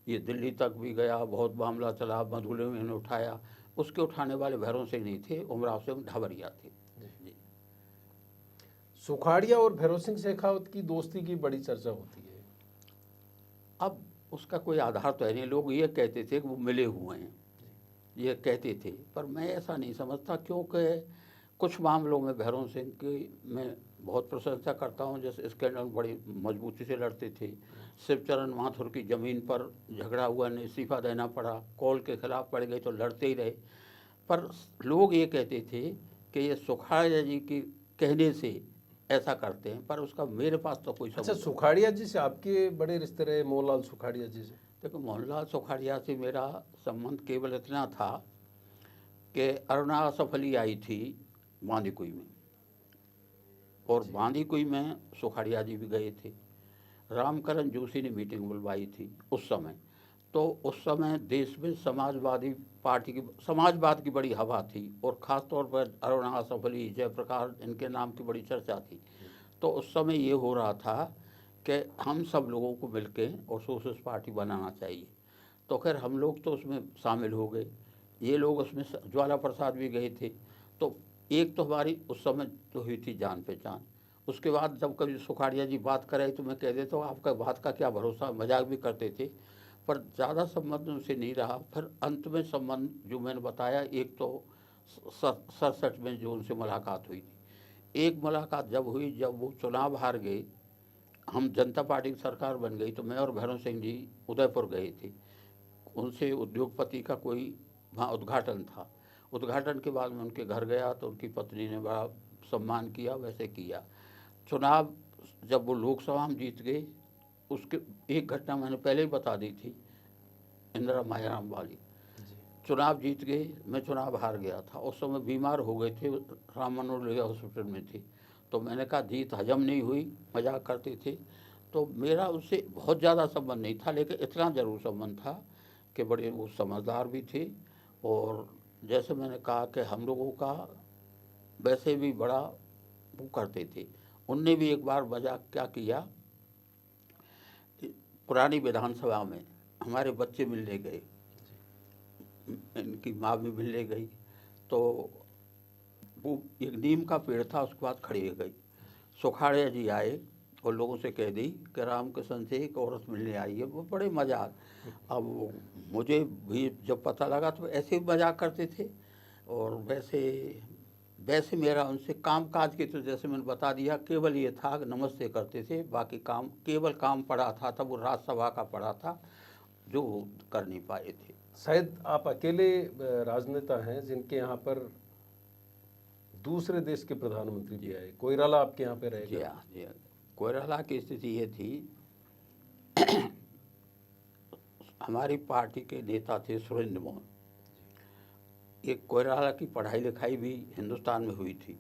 ये दिल्ली तक भी गया, बहुत मामला चला, मधुले में उठाया। उसके उठाने वाले भैरव सिंह नहीं थे, उमराव सिंह ढाबरिया थे जी। सुखाड़िया और भैरव सिंह शेखावत की दोस्ती की बड़ी चर्चा होती है। अब उसका कोई आधार तो है नहीं, लोग ये कहते थे कि वो मिले हुए हैं, ये कहते थे, पर मैं ऐसा नहीं समझता, क्योंकि कुछ मामलों में भैरव सिंह की मैं बहुत प्रशंसा करता हूँ। जैसे स्कैंडल बड़ी मजबूती से लड़ते थे, शिवचरण माथुर की ज़मीन पर झगड़ा हुआ, ने इस्तीफा देना पड़ा, कॉल के खिलाफ पड़ गए तो लड़ते ही रहे। पर लोग ये कहते थे कि ये सुखाड़िया जी के कहने से ऐसा करते हैं, पर उसका मेरे पास तो कोई अच्छा, सुखाड़िया जी से आपके बड़े रिश्ते रहे, मोहनलाल सुखाड़िया जी से? देखो, मोहनलाल सुखाड़िया से मेरा संबंध केवल इतना था कि अरुणा असफली आई थी बांदीकुई में, और बांदीकुई में सुखाड़िया जी भी गए थे। रामकरण जोशी ने मीटिंग बुलवाई थी उस समय। तो उस समय देश में समाजवाद की बड़ी हवा थी, और ख़ास तौर पर अरुणा असफली, जयप्रकाश, इनके नाम की बड़ी चर्चा थी। तो उस समय ये हो रहा था कि हम सब लोगों को मिलके और सोशलिस्ट पार्टी बनाना चाहिए। तो खैर हम लोग तो उसमें शामिल हो गए, ये लोग उसमें, ज्वाला प्रसाद भी गए थे। तो एक तो हमारी उस समय तो हुई थी जान पहचान। उसके बाद जब कभी सुखाड़िया जी बात करे तो मैं कह देता हूँ आपका बात का क्या भरोसा, मजाक भी करते थे, पर ज़्यादा संबंध उनसे नहीं रहा। फिर अंत में संबंध जो मैंने बताया, एक तो 67 में जो उनसे मुलाकात हुई थी, एक मुलाकात जब हुई, जब वो चुनाव हार गए, हम जनता पार्टी की सरकार बन गई, तो मैं और भैरव सिंह जी उदयपुर गए थे। उनसे उद्योगपति का कोई वहाँ उद्घाटन था। उद्घाटन के बाद मैं उनके घर गया तो उनकी पत्नी ने बड़ा सम्मान किया, वैसे किया। चुनाव जब वो लोकसभा में जीत गए, उसके एक घटना मैंने पहले ही बता दी थी, इंदिरा मायाराम वाली। चुनाव जीत गए, मैं चुनाव हार गया था। उस समय बीमार हो गए थे, राम मनोहर लोहिया हॉस्पिटल में थे। तो मैंने कहा जीत हजम नहीं हुई, मजाक करते थे। तो मेरा उससे बहुत ज़्यादा संबंध नहीं था, लेकिन इतना ज़रूर संबंध था कि बड़े वो समझदार भी थे। और जैसे मैंने कहा कि हम लोगों का वैसे भी बड़ा वो करते थे। उनने भी एक बार मजाक क्या किया, पुरानी विधानसभा में हमारे बच्चे मिलने गए, इनकी माँ भी मिलने गई, तो वो एक नीम का पेड़ था, उसके बाद खड़ी हो गई। सुखाड़िया जी आए और लोगों से कह दी कि रामकृष्ण से एक औरत मिलने आई है। वो बड़े मजाक। अब वो मुझे भी जब पता लगा तो ऐसे ही मजाक करते थे। और वैसे मेरा उनसे काम काज की, तो जैसे मैंने बता दिया, केवल ये था कि नमस्ते करते थे, बाकी काम केवल काम पड़ा था, तब वो राज्यसभा का पड़ा था जो कर नहीं पाए थे। शायद आप अकेले राजनेता हैं जिनके यहाँ पर दूसरे देश के प्रधानमंत्री भी आए। कोइराला आपके यहाँ पे जी रहेगा। हाँ, जी हाँ। कोइराला की स्थिति ये थी, हमारी पार्टी के नेता थे सुरेंद्र मोहन। एक कोइराला की पढ़ाई लिखाई भी हिंदुस्तान में हुई थी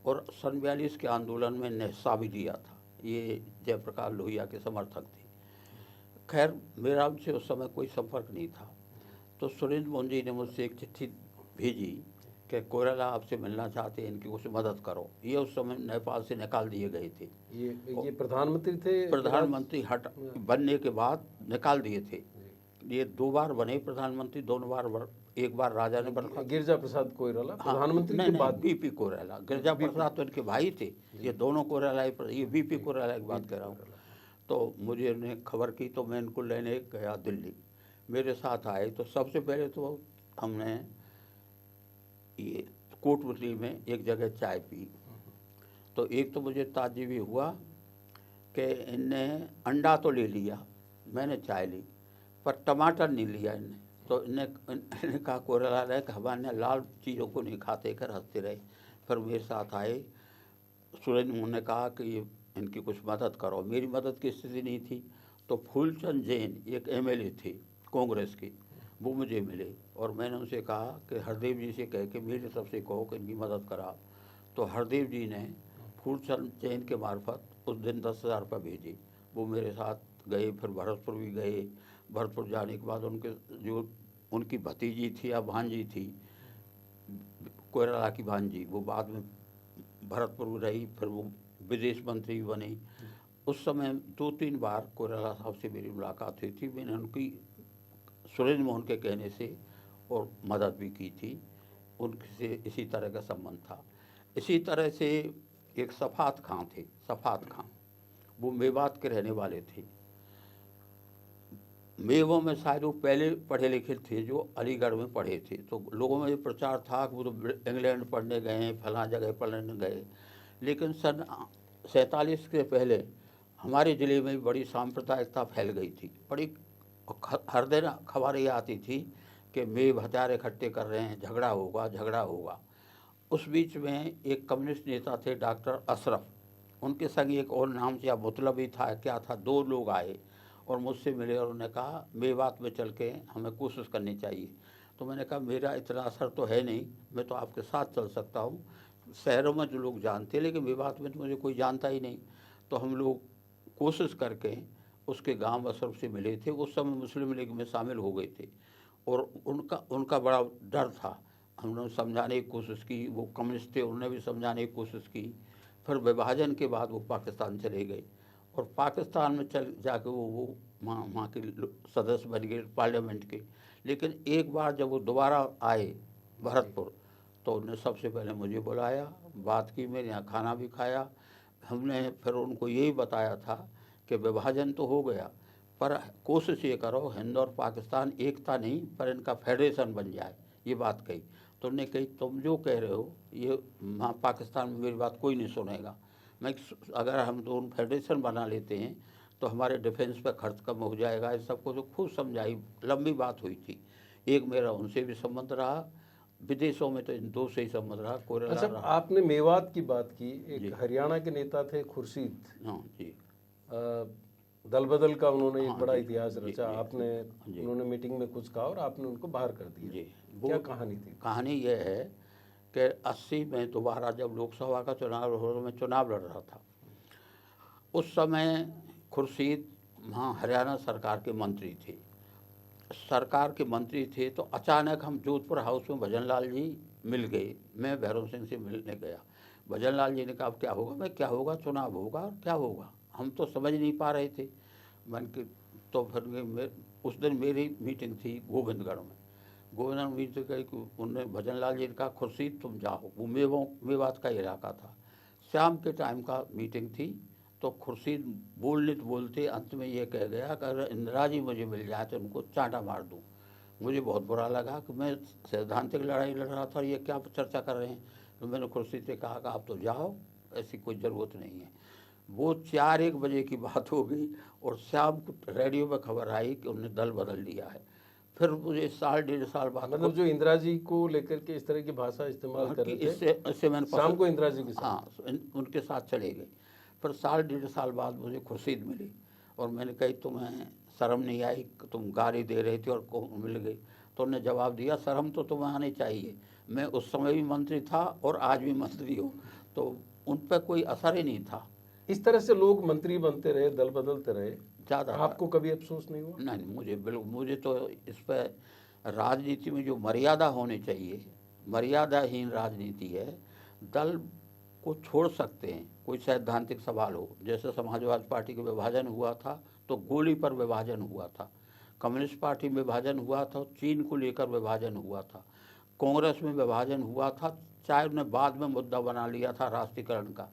और सन 42 के आंदोलन में ने हिस्सा भी लिया था। ये जयप्रकाश लोहिया के समर्थक थे। खैर मेरा उनसे उस समय कोई संपर्क नहीं था। तो सुरेंद्र मोहन जी ने मुझसे एक चिट्ठी भेजी कि कोइराला आपसे मिलना चाहते हैं, इनकी कुछ मदद करो। ये उस समय नेपाल से निकाल दिए गए थे। ये प्रधानमंत्री थे। प्रधानमंत्री हट बनने के बाद निकाल दिए थे। ये 2 बार बने प्रधानमंत्री, दोनों बार, एक बार राजा ने बना, गिरजा प्रसाद कोइराला हाँ, प्रधानमंत्री के बाद। बीपी कोइराला, गिरजा प्रसाद तो इनके भाई थे। ये दोनों कोइराला, ये बीपी कोइराला की बात कर रहा हूँ। तो मुझे उन्हें खबर की तो मैं इनको लेने गया दिल्ली। मेरे साथ आए तो सबसे पहले तो हमने ये कोटपुतली में एक जगह चाय पी। तो एक तो मुझे ताज्जुब हुआ कि इनने अंडा तो ले लिया, मैंने चाय ली, पर टमाटर नहीं लिया इनने। तो इन्हें कहा कोइराला रहे कि हमारे लाल चीज़ों को नहीं खाते, कर हंसते रहे। फिर मेरे साथ आए, सुरेंद्र मोहन ने कहा कि ये इनकी कुछ मदद करो। मेरी मदद की स्थिति नहीं थी। तो फूलचंद जैन एक एमएलए थे कांग्रेस के, वो मुझे मिले और मैंने उनसे कहा कि हरदेव जी से कह के मेरी तरफ से कहो कि इनकी मदद करा। तो हरदेव जी ने फूलचंद जैन के मार्फत उस दिन 10,000 रुपये भेजे। वो मेरे साथ गए, फिर भरतपुर भी गए। भरतपुर जाने के बाद उनकी भतीजी थी या भांजी थी, कोइराला की भांजी, वो बाद में भरतपुर रही, फिर वो विदेश मंत्री बनी। उस समय 2-3 बार कोइराला साहब से मेरी मुलाकात हुई थी। मैंने उनकी सुरेंद्र मोहन के कहने से और मदद भी की थी। उनसे इसी तरह का संबंध था। इसी तरह से एक सफात खां थे, सफात खां, वो मेवात के रहने वाले थे। मेवों में शायद वो पहले पढ़े लिखे थे जो अलीगढ़ में पढ़े थे। तो लोगों में ये प्रचार था कि वो तो इंग्लैंड पढ़ने गए हैं, फलां जगह पढ़ने गए। लेकिन सन 47 के पहले हमारे ज़िले में बड़ी सांप्रदायिकता फैल गई थी। बड़ी हर दिन खबरें आती थी कि मेव हथियार इकट्ठे कर रहे हैं, झगड़ा होगा, झगड़ा होगा। उस बीच में एक कम्युनिस्ट नेता थे डॉक्टर अशरफ, उनके संग एक और नाम से मतलब ही था, क्या था, 2 लोग आए और मुझसे मिले और उन्होंने कहा मेवात में चल के हमें कोशिश करनी चाहिए। तो मैंने कहा मेरा इतना असर तो है नहीं, मैं तो आपके साथ चल सकता हूँ। शहरों में जो लोग जानते, लेकिन मेवात में तो मुझे कोई जानता ही नहीं। तो हम लोग कोशिश करके उसके गांव अशरफ से मिले थे। उस समय मुस्लिम लीग में शामिल हो गए थे और उनका बड़ा डर था। हमने समझाने की कोशिश की, वो कम्युनिस्ट थे, उन्होंने भी समझाने की कोशिश की। फिर विभाजन के बाद वो पाकिस्तान चले गए और पाकिस्तान में चल जाके वो वहाँ के सदस्य बन गए पार्लियामेंट के। लेकिन एक बार जब वो दोबारा आए भरतपुर तो उन्होंने सबसे पहले मुझे बुलाया, बात की, मेरे यहाँ खाना भी खाया। हमने फिर उनको यही बताया था कि विभाजन तो हो गया पर कोशिश ये करो हिंद और पाकिस्तान एकता नहीं पर इनका फेडरेशन बन जाए, ये बात कही। तो उन्होंने कही तुम जो कह रहे हो ये वहाँ पाकिस्तान में मेरी बात कोई नहीं सुनेगा। मैं अगर हम दोनों फेडरेशन बना लेते हैं तो हमारे डिफेंस पे खर्च कम हो जाएगा। इस सबको तो खूब समझाई, लंबी बात हुई थी। एक मेरा उनसे भी संबंध रहा, विदेशों में तो इन दो से ही संबंध रहा, कोयला अच्छा, रहा। आपने मेवात की बात की, जी। एक हरियाणा के नेता थे खुर्शीद, हाँ जी, दल बदल का उन्होंने एक हाँ बड़ा जी, इतिहास जी, रचा। जी, आपने जी। उन्होंने मीटिंग में कुछ कहा और आपने उनको बाहर कर दिया। जी। क्या कहानी थी? कहानी यह है कि 80 में दोबारा जब लोकसभा का चुनाव हो, मैं चुनाव लड़ रहा था, उस समय खुर्शीद वहाँ हरियाणा सरकार के मंत्री थे। सरकार के मंत्री थे तो अचानक हम जोधपुर हाउस में भजन लाल जी मिल गए। मैं भैरव सिंह से मिलने गया। भजन लाल जी ने कहा अब क्या होगा? मैं क्या होगा, चुनाव होगा और क्या होगा, हम तो समझ नहीं पा रहे थे मन के। तो फिर उस दिन मेरी मीटिंग थी गोविंदगढ़ में। गोविंदगढ़ में मीटिंग कही, उन्होंने भजन लाल जी ने कहा खुर्शीद तुम जाओ। वो मेवात का इलाका था, शाम के टाइम का मीटिंग थी। तो खुर्शीद बोलते अंत में ये कह गया कि अगर इंदिरा जी मुझे मिल जाए तो उनको चांटा मार दूँ। मुझे बहुत बुरा लगा कि मैं सैद्धांतिक लड़ाई लड़ रहा था और ये क्या चर्चा कर रहे हैं। तो मैंने खुर्शीद से कहा कि आप तो जाओ, ऐसी कोई ज़रूरत नहीं है। वो 4-1 बजे की बात हो गई और शाम को रेडियो पर खबर आई कि उन्होंने दल बदल लिया है। फिर मुझे 1.5 साल बाद मतलब जो इंदिरा जी को लेकर के इस तरह की भाषा इस्तेमाल कर रहे थे, इससे मैंने शाम को इंदिरा जी के साथ, हाँ, उनके साथ चले गए। फिर 1.5 साल बाद मुझे खुर्शीद मिली और मैंने कही तुम्हें शर्म नहीं आई कि तुम गाली दे रही थी और मिल गई? तो उन्होंने जवाब दिया शर्म तो तुम्हें आनी चाहिए, मैं उस समय भी मंत्री था और आज भी मंत्री हूँ। तो उन पर कोई असर ही नहीं था। इस तरह से लोग मंत्री बनते रहे, दल बदलते रहे, ज़्यादा आपको कभी अफसोस नहीं हुआ? नहीं, मुझे बिल्कुल, मुझे तो इस पर राजनीति में जो मर्यादा होनी चाहिए, मर्यादाहीन राजनीति है। दल को छोड़ सकते हैं, कोई सैद्धांतिक सवाल हो, जैसे समाजवादी पार्टी का विभाजन हुआ था तो गोली पर विभाजन हुआ था, कम्युनिस्ट पार्टी में विभाजन हुआ था, चीन को लेकर विभाजन हुआ था, कांग्रेस में विभाजन हुआ था, चाहे उन्हें बाद में मुद्दा बना लिया था राष्ट्रीयकरण का।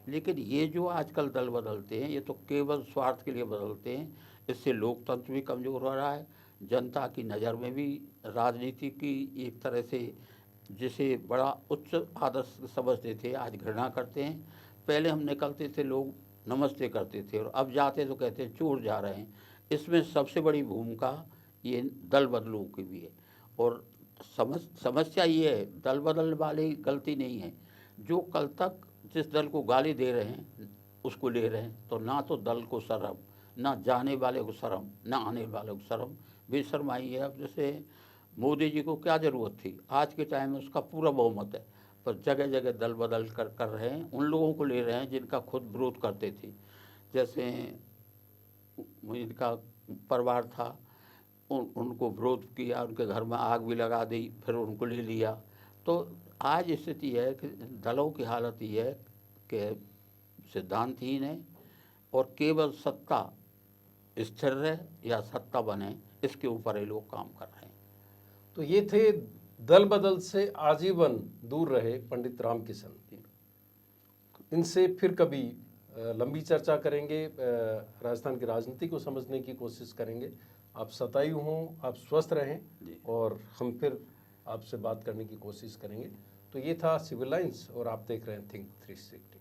लेकिन ये जो आजकल दल बदलते हैं ये तो केवल स्वार्थ के लिए बदलते हैं। इससे लोकतंत्र भी कमज़ोर हो रहा है, जनता की नज़र में भी राजनीति की एक तरह से जिसे बड़ा उच्च आदर्श समझते थे आज घृणा करते हैं। पहले हम निकलते थे लोग नमस्ते करते थे और अब जाते तो कहते हैं चोर जा रहे हैं। इसमें सबसे बड़ी भूमिका ये दल बदलों की भी है। और समस्या ये है, दल बदलने वाले की गलती नहीं है, जो कल तक जिस दल को गाली दे रहे हैं उसको ले रहे हैं। तो ना तो दल को शर्म, ना जाने वाले को शर्म, ना आने वाले को शर्म, बेशर्माई है। अब जैसे मोदी जी को क्या ज़रूरत थी, आज के टाइम में उसका पूरा बहुमत है, पर जगह जगह दल बदल कर रहे हैं, उन लोगों को ले रहे हैं जिनका खुद विरोध करते थे। जैसे इनका परिवार था, उनको विरोध किया, उनके घर में आग भी लगा दी, फिर उनको ले लिया। तो आज स्थिति है कि दलों की हालत ये है कि सिद्धांतहीन है और केवल सत्ता स्थिर रहे या सत्ता बने, इसके ऊपर ये लोग काम कर रहे हैं। तो ये थे दल बदल से आजीवन दूर रहे पंडित रामकिशन। इनसे फिर कभी लंबी चर्चा करेंगे, राजस्थान की राजनीति को समझने की कोशिश करेंगे। आप शतायु हों, आप स्वस्थ रहें और हम फिर आपसे बात करने की कोशिश करेंगे। तो ये था सिविल लाइंस और आप देख रहे हैं थिंक 360।